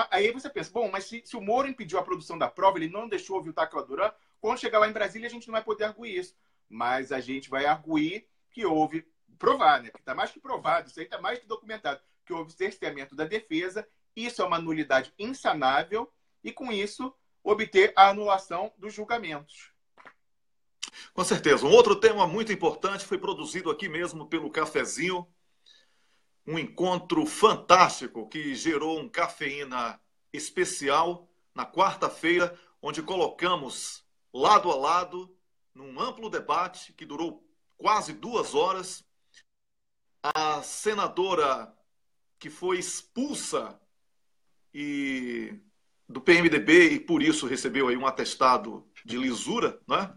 Aí você pensa, bom, mas se o Moro impediu a produção da prova, ele não deixou ouvir o Tacla Duran, quando chegar lá em Brasília, a gente não vai poder arguir isso. Mas a gente vai arguir que houve, provar, né? Que está mais que provado, isso aí está mais que documentado, que houve cerceamento da defesa, isso é uma nulidade insanável, e com isso obter a anulação dos julgamentos. Com certeza. Um outro tema muito importante foi produzido aqui mesmo pelo Cafezinho, um encontro fantástico que gerou um Cafeína especial na quarta-feira, onde colocamos lado a lado, num amplo debate que durou quase 2 horas, a senadora que foi expulsa do PMDB e por isso recebeu aí um atestado de lisura, né?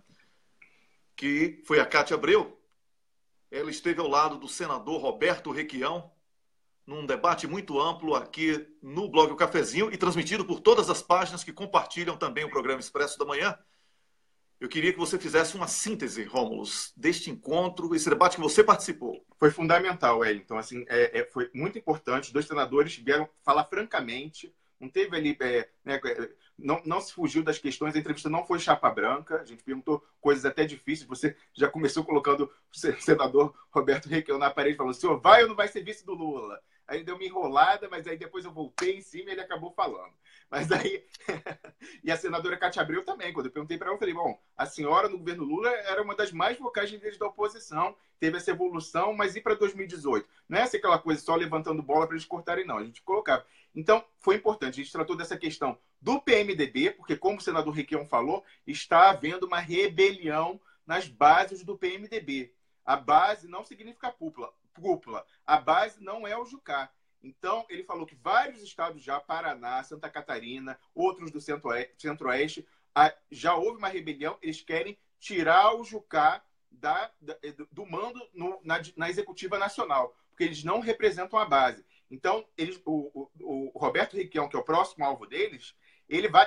que foi a Cátia Abreu. Ela esteve ao lado do senador Roberto Requião, num debate muito amplo aqui no blog O Cafezinho e transmitido por todas as páginas que compartilham também o programa Expresso da Manhã. Eu queria que você fizesse uma síntese, Rômulus, deste encontro, esse debate que você participou. Foi fundamental, Wellington. Assim, foi muito importante. Os dois senadores vieram falar francamente. Não teve ali... não se fugiu das questões. A entrevista não foi chapa branca. A gente perguntou coisas até difíceis. Você já começou colocando o senador Roberto Requião na parede, falando: senhor, vai ou não vai ser vice do Lula? Aí deu uma enrolada, mas aí depois eu voltei em cima e ele acabou falando. Mas aí... E a senadora Cátia Abreu também. Quando eu perguntei para ela, eu falei: bom, a senhora no governo Lula era uma das mais vocais líderes da oposição, teve essa evolução, mas e para 2018? Não é assim aquela coisa só levantando bola para eles cortarem, não. A gente colocava. Então, foi importante. A gente tratou dessa questão do PMDB, porque, como o senador Requião falou, está havendo uma rebelião nas bases do PMDB. A base não significa cúpula. A base não é o Jucá. Então, ele falou que vários estados já, Paraná, Santa Catarina, outros do Centro-Oeste, já houve uma rebelião. Eles querem tirar o Jucá do mando na Executiva Nacional, porque eles não representam a base. Então, o Roberto Requião, que é o próximo alvo deles,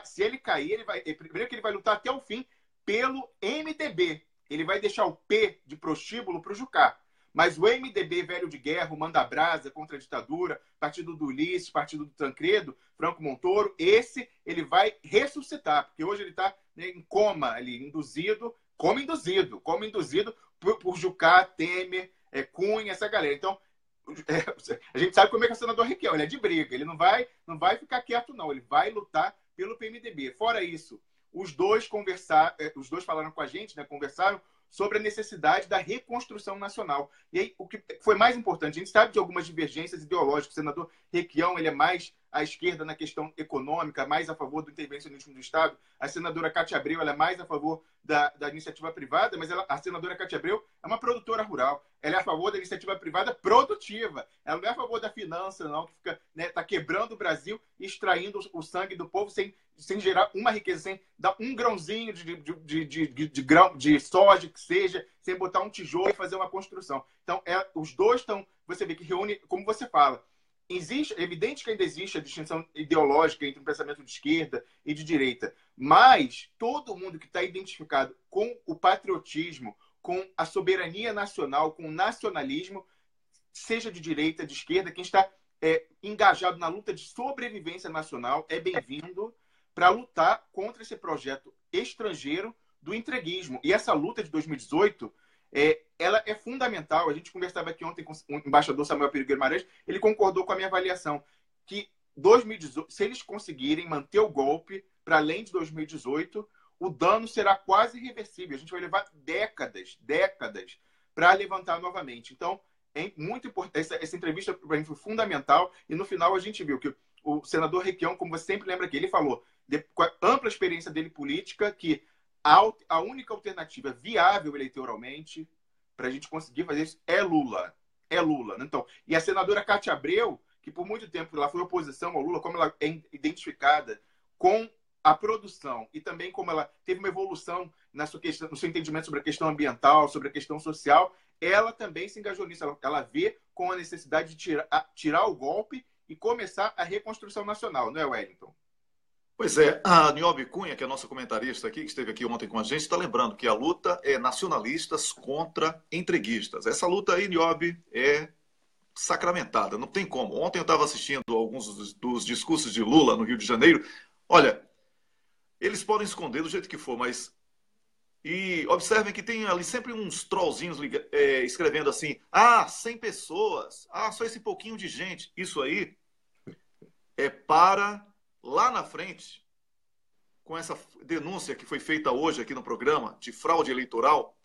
se ele cair, primeiro que ele vai lutar até o fim pelo MDB. Ele vai deixar o P de prostíbulo para o Jucá. Mas o MDB velho de guerra, o Manda Brasa contra a ditadura, Partido do Ulisses, Partido do Tancredo, Franco Montoro, esse ele vai ressuscitar, porque hoje ele está em coma ali, induzido por Jucá, Temer, Cunha, essa galera. Então, a gente sabe como é que é o senador Requião, ele é de briga, ele não vai ficar quieto, não, ele vai lutar pelo PMDB. Fora isso, os dois falaram com a gente, né, conversaram sobre a necessidade da reconstrução nacional. E aí, o que foi mais importante, a gente sabe de algumas divergências ideológicas. O senador Requião, ele é mais à esquerda na questão econômica, mais a favor do intervencionismo do Estado. A senadora Cátia Abreu, ela é mais a favor da iniciativa privada, mas a senadora Cátia Abreu é uma produtora rural. Ela é a favor da iniciativa privada produtiva. Ela não é a favor da finança, não, que fica, tá quebrando o Brasil e extraindo o sangue do povo sem gerar uma riqueza, sem dar um grãozinho de soja, que seja, sem botar um tijolo e fazer uma construção. Então, os dois estão, você vê que reúne, como você fala, é evidente que ainda existe a distinção ideológica entre um pensamento de esquerda e de direita, mas todo mundo que está identificado com o patriotismo, com a soberania nacional, com o nacionalismo, seja de direita, de esquerda, quem está engajado na luta de sobrevivência nacional é bem-vindo para lutar contra esse projeto estrangeiro do entreguismo. E essa luta de 2018, ela é fundamental. A gente conversava aqui ontem com o embaixador Samuel Pires Guimarães, ele concordou com a minha avaliação, que 2018, se eles conseguirem manter o golpe para além de 2018, o dano será quase irreversível. A gente vai levar décadas para levantar novamente. Então, é muito importante. Essa entrevista para mim foi fundamental, e no final a gente viu que o senador Requião, como você sempre lembra aqui, ele falou, com a ampla experiência dele política, que a única alternativa viável eleitoralmente para a gente conseguir fazer isso é Lula. É Lula. Então, e a senadora Cátia Abreu, que por muito tempo ela foi oposição ao Lula, como ela é identificada com a produção e também como ela teve uma evolução no seu entendimento sobre a questão ambiental, sobre a questão social, ela também se engajou nisso. Ela vê com a necessidade de tirar o golpe e começar a reconstrução nacional, não é, Wellington? Pois é, a Niobe Cunha, que é a nossa comentarista aqui, que esteve aqui ontem com a gente, está lembrando que a luta é nacionalistas contra entreguistas. Essa luta aí, Niobe, é sacramentada, não tem como. Ontem eu estava assistindo alguns dos discursos de Lula no Rio de Janeiro. Olha, eles podem esconder do jeito que for, mas... E observem que tem ali sempre uns trollzinhos escrevendo assim, 100 pessoas, só esse pouquinho de gente. Isso aí é para... Lá na frente, com essa denúncia que foi feita hoje aqui no programa de fraude eleitoral,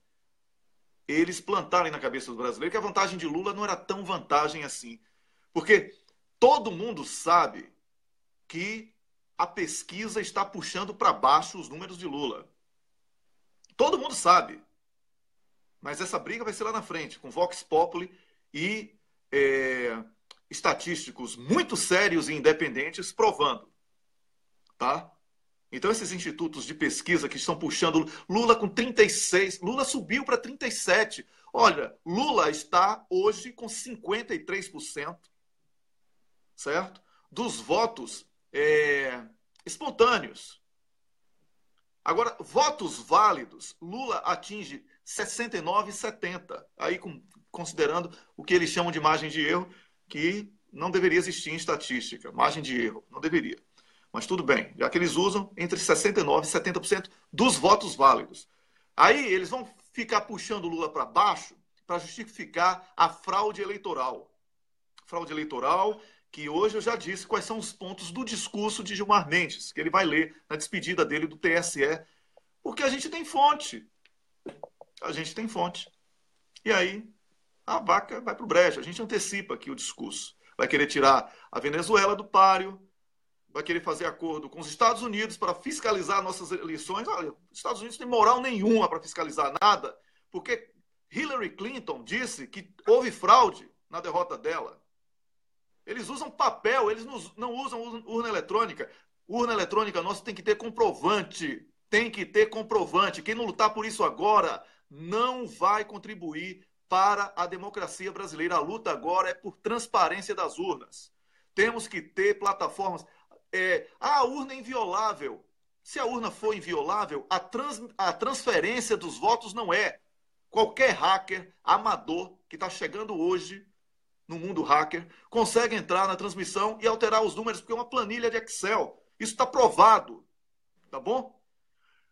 eles plantarem na cabeça do brasileiro que a vantagem de Lula não era tão vantagem assim. Porque todo mundo sabe que a pesquisa está puxando para baixo os números de Lula. Todo mundo sabe. Mas essa briga vai ser lá na frente, com Vox Populi e estatísticos muito sérios e independentes provando. Tá? Então, esses institutos de pesquisa que estão puxando Lula com 36, Lula subiu para 37. Olha, Lula está hoje com 53%, certo? Dos votos espontâneos. Agora, votos válidos, Lula atinge 69 e 70. Aí, considerando o que eles chamam de margem de erro, que não deveria existir em estatística. Margem de erro, não deveria. Mas tudo bem, já que eles usam entre 69% e 70% dos votos válidos. Aí eles vão ficar puxando Lula para baixo para justificar a fraude eleitoral. Fraude eleitoral, que hoje eu já disse quais são os pontos do discurso de Gilmar Mendes, que ele vai ler na despedida dele do TSE, porque a gente tem fonte. A gente tem fonte. E aí a vaca vai para o brejo. A gente antecipa aqui o discurso. Vai querer tirar a Venezuela do páreo, vai querer fazer acordo com os Estados Unidos para fiscalizar nossas eleições. Olha, os Estados Unidos não tem moral nenhuma para fiscalizar nada, porque Hillary Clinton disse que houve fraude na derrota dela. Eles usam papel, eles não usam urna eletrônica. Urna eletrônica nossa tem que ter comprovante. Tem que ter comprovante. Quem não lutar por isso agora não vai contribuir para a democracia brasileira. A luta agora é por transparência das urnas. Temos que ter plataformas. A urna é inviolável. Se a urna for inviolável, a transferência dos votos não é. Qualquer hacker amador que está chegando hoje no mundo hacker consegue entrar na transmissão e alterar os números, porque é uma planilha de Excel. Isso está provado. Tá bom?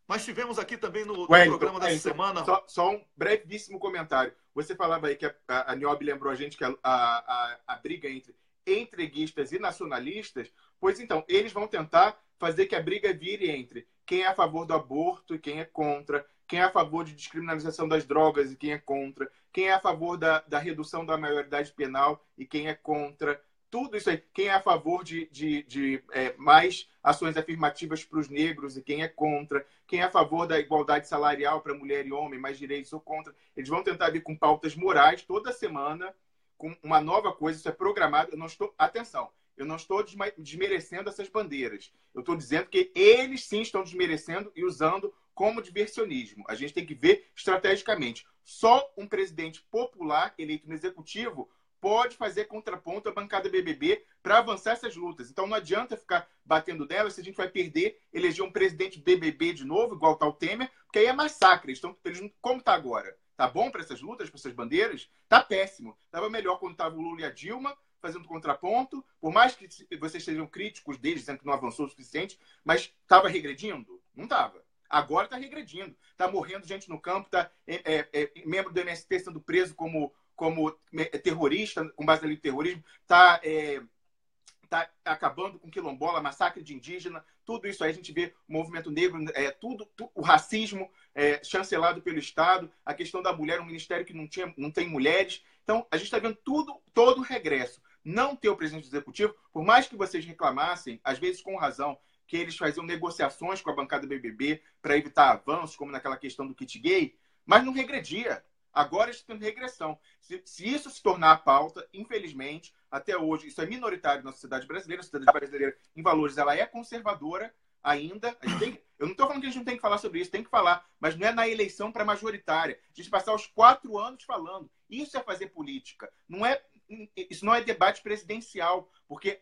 Mas tivemos aqui também no programa dessa semana... Só um brevíssimo comentário. Você falava aí que a Niobe lembrou a gente que a briga entre entreguistas e nacionalistas, pois então, eles vão tentar fazer que a briga vire entre quem é a favor do aborto e quem é contra, quem é a favor de descriminalização das drogas e quem é contra, quem é a favor da redução da maioridade penal e quem é contra, tudo isso aí, quem é a favor de mais ações afirmativas para os negros e quem é contra, quem é a favor da igualdade salarial para mulher e homem, mais direitos ou contra. Eles vão tentar vir com pautas morais toda semana, com uma nova coisa, isso é programado. Atenção, eu não estou desmerecendo essas bandeiras. Eu estou dizendo que eles sim estão desmerecendo e usando como diversionismo. A gente tem que ver estrategicamente. Só um presidente popular eleito no executivo pode fazer contraponto à bancada BBB para avançar essas lutas. Então não adianta ficar batendo dela se a gente vai perder, eleger um presidente BBB de novo, igual tá o Temer, porque aí é massacre. Como está agora? Tá bom para essas lutas, para essas bandeiras? Tá péssimo. Tava melhor quando tava o Lula e a Dilma fazendo contraponto, por mais que vocês sejam críticos deles, dizendo que não avançou o suficiente, mas estava regredindo? Não estava. Agora está regredindo. Está morrendo gente no campo, está membro do MST sendo preso como terrorista, com base na lei de terrorismo, está acabando com quilombola, massacre de indígena, tudo isso aí a gente vê o movimento negro, o racismo chancelado pelo Estado, a questão da mulher, um ministério que não tem mulheres. Então, a gente está vendo todo o regresso. Não ter o presidente do executivo, por mais que vocês reclamassem, às vezes com razão, que eles faziam negociações com a bancada BBB para evitar avanços, como naquela questão do kit gay, mas não regredia. Agora está tendo regressão. Se isso se tornar a pauta, infelizmente, até hoje, isso é minoritário na sociedade brasileira. A sociedade brasileira, em valores, ela é conservadora ainda. Eu não estou falando que a gente não tem que falar sobre isso, tem que falar, mas não é na eleição para majoritária. A gente passar os 4 anos falando. Isso é fazer política. Isso não é debate presidencial, porque,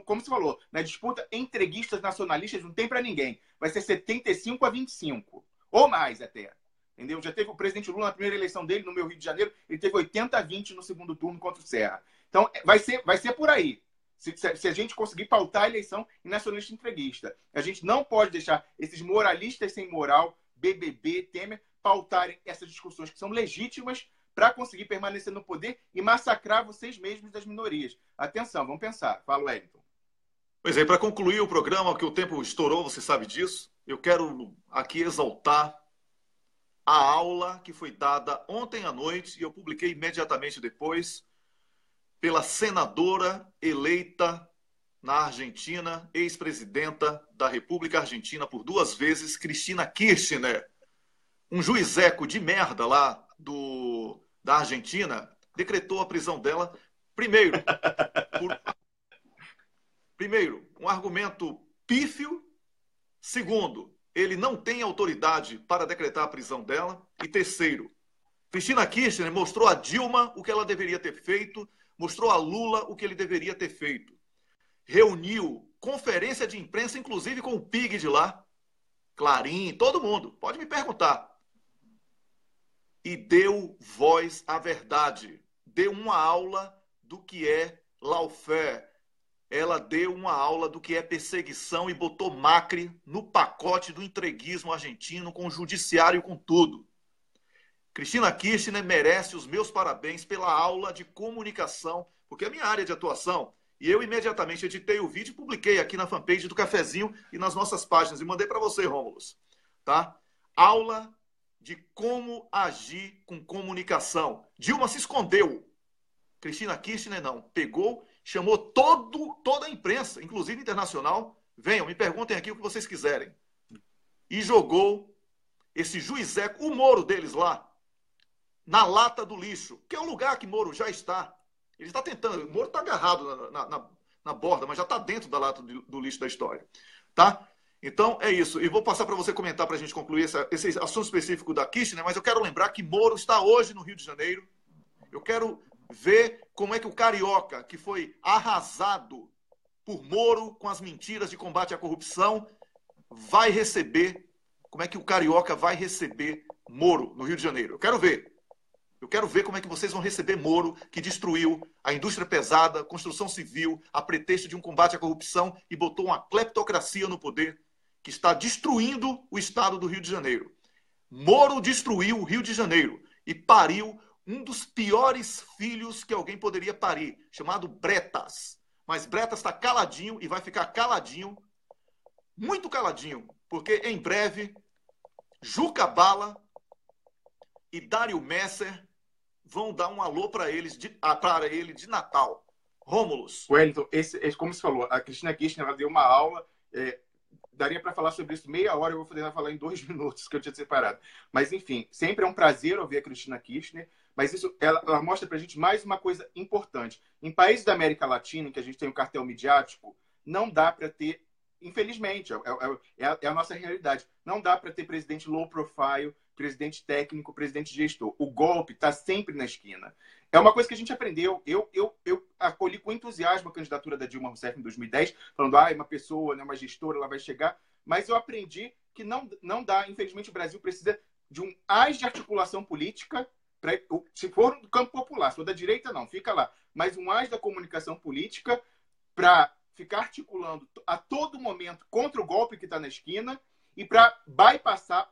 como você falou, na disputa entreguistas nacionalistas não tem para ninguém. Vai ser 75-25, ou mais até. Entendeu? Já teve o presidente Lula na primeira eleição dele, no meu Rio de Janeiro, ele teve 80-20 no segundo turno contra o Serra. Então, vai ser por aí. Se a gente conseguir pautar a eleição em nacionalista entreguista. A gente não pode deixar esses moralistas sem moral, BBB, Temer, pautarem essas discussões que são legítimas para conseguir permanecer no poder e massacrar vocês mesmos das minorias. Atenção, vamos pensar. Fala, Wellington. Pois é, para concluir o programa, que o tempo estourou, você sabe disso, eu quero aqui exaltar a aula que foi dada ontem à noite, e eu publiquei imediatamente depois, pela senadora eleita na Argentina, ex-presidenta da República Argentina por 2 vezes, Cristina Kirchner. Um juizeco de merda lá da Argentina decretou a prisão dela, primeiro, um argumento pífio, Segundo, ele não tem autoridade para decretar a prisão dela. E terceiro, Cristina Kirchner mostrou a Dilma o que ela deveria ter feito, mostrou a Lula o que ele deveria ter feito. Reuniu conferência de imprensa, inclusive com o PIG de lá, Clarim, todo mundo, pode me perguntar. E deu voz à verdade. Deu uma aula do que é lawfare. Ela deu uma aula do que é perseguição e botou Macri no pacote do entreguismo argentino, com o judiciário e com tudo. Cristina Kirchner merece os meus parabéns pela aula de comunicação, porque é minha área de atuação. E eu imediatamente editei o vídeo e publiquei aqui na fanpage do Cafezinho e nas nossas páginas. E mandei para você, Rômulus. Tá? Aula de como agir com comunicação. Dilma se escondeu. Cristina Kirchner não. Pegou, chamou toda a imprensa, inclusive internacional. Venham, me perguntem aqui o que vocês quiserem. E jogou esse juizeco, o Moro deles lá, na lata do lixo, que é um lugar que Moro já está. Ele está tentando, o Moro está agarrado na borda, mas já está dentro da lata do lixo da história. Tá? Então, é isso. E vou passar para você comentar para a gente concluir esse assunto específico da Kirchner, mas eu quero lembrar que Moro está hoje no Rio de Janeiro. Eu quero ver como é que o carioca, que foi arrasado por Moro com as mentiras de combate à corrupção, vai receber, como é que o carioca vai receber Moro no Rio de Janeiro. Eu quero ver. Eu quero ver como é que vocês vão receber Moro, que destruiu a indústria pesada, a construção civil, a pretexto de um combate à corrupção e botou uma cleptocracia no poder que está destruindo o estado do Rio de Janeiro. Moro destruiu o Rio de Janeiro e pariu um dos piores filhos que alguém poderia parir, chamado Bretas. Mas Bretas está caladinho e vai ficar caladinho, muito caladinho, porque em breve Juca Bala e Dário Messer vão dar um alô para ele de Natal. Rômulus. Wellington, como você falou, a Cristina Kirchner ela deu uma aula, daria para falar sobre isso meia hora, eu vou poder falar em 2 minutos, que eu tinha separado. Mas, enfim, sempre é um prazer ouvir a Cristina Kirchner, mas isso ela mostra para a gente mais uma coisa importante. Em países da América Latina, em que a gente tem um cartel midiático, não dá para ter, infelizmente, é a nossa realidade, não dá para ter presidente low profile, presidente técnico, presidente gestor. O golpe está sempre na esquina. É uma coisa que a gente aprendeu. Eu acolhi com entusiasmo a candidatura da Dilma Rousseff em 2010, falando, uma pessoa, né, uma gestora, ela vai chegar. Mas eu aprendi que não dá. Infelizmente, o Brasil precisa de um as de articulação política, se for do campo popular, se for da direita, não, fica lá. Mas um as da comunicação política para ficar articulando a todo momento contra o golpe que está na esquina e para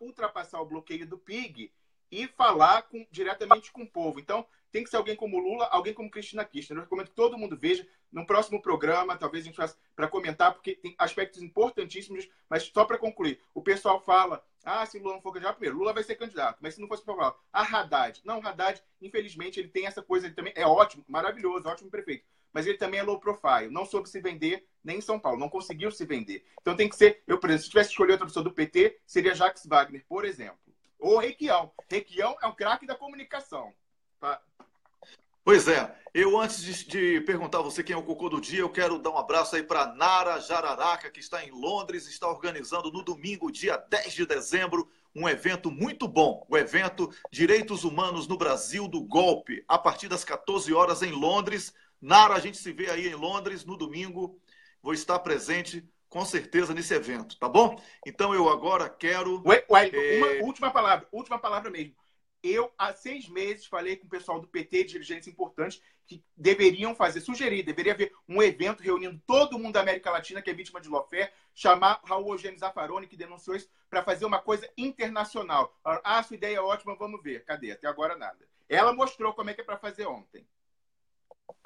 ultrapassar o bloqueio do PIG e falar diretamente com o povo. Então, tem que ser alguém como Lula, alguém como Cristina Kirchner. Eu recomendo que todo mundo veja. No próximo programa, talvez a gente faça para comentar, porque tem aspectos importantíssimos, mas só para concluir. O pessoal fala, se Lula não for candidato, primeiro, Lula vai ser candidato, mas se não fosse para falar, Haddad. Não, Haddad, infelizmente, ele tem essa coisa, ele também é ótimo, maravilhoso, ótimo prefeito. Mas ele também é low profile, não soube se vender nem em São Paulo, não conseguiu se vender. Então tem que ser, por exemplo, se tivesse escolhido outra pessoa do PT, seria Jacques Wagner, por exemplo. Ou Requião. Requião é um craque da comunicação. Pois é, eu antes de perguntar a você quem é o cocô do dia, eu quero dar um abraço aí para Nara Jararaca, que está em Londres, está organizando no domingo, dia 10 de dezembro, um evento muito bom, o evento Direitos Humanos no Brasil do Golpe, a partir das 14 horas em Londres. Nara, a gente se vê aí em Londres no domingo, vou estar presente com certeza nesse evento, tá bom? Então eu agora quero... Uma última palavra mesmo. Eu, há 6 meses, falei com o pessoal do PT, dirigentes importantes, que deveria haver um evento reunindo todo mundo da América Latina que é vítima de lawfare, chamar Raul Eugênio Zaffaroni, que denunciou isso, para fazer uma coisa internacional. Sua ideia é ótima, vamos ver. Cadê? Até agora nada. Ela mostrou como é que é para fazer ontem.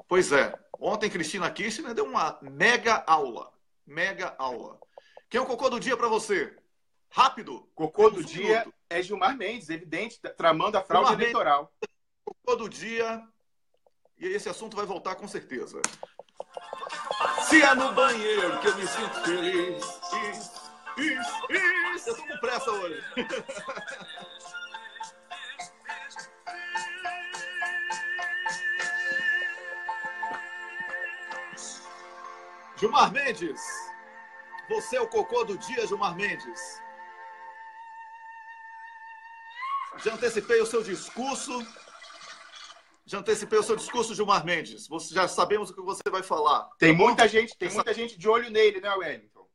Pois é. Ontem, Cristina Kirchner deu uma mega aula. Mega aula. Quem é o cocô do dia para você? Rápido. Cocô do dia é Gilmar Mendes, evidente, tramando a fraude eleitoral. Cocô do dia. E esse assunto vai voltar com certeza. Se é no banheiro que eu me sinto feliz. Isso. Eu tô com pressa hoje. Gilmar Mendes, Você é o cocô do dia, Gilmar Mendes. Já antecipei o seu discurso. Gilmar Mendes. Já sabemos o que você vai falar. Tem muita gente de olho nele, né, Wellington?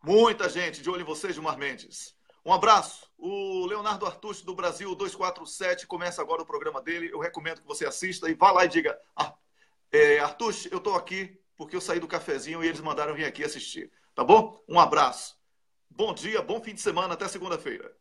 Muita gente de olho em você, Gilmar Mendes. Um abraço. O Leonardo Artucci, do Brasil 247, começa agora o programa dele. Eu recomendo que você assista e vá lá e diga: Artucci, eu estou aqui porque eu saí do cafezinho e eles mandaram vir aqui assistir. Tá bom? Um abraço. Bom dia, bom fim de semana. Até segunda-feira.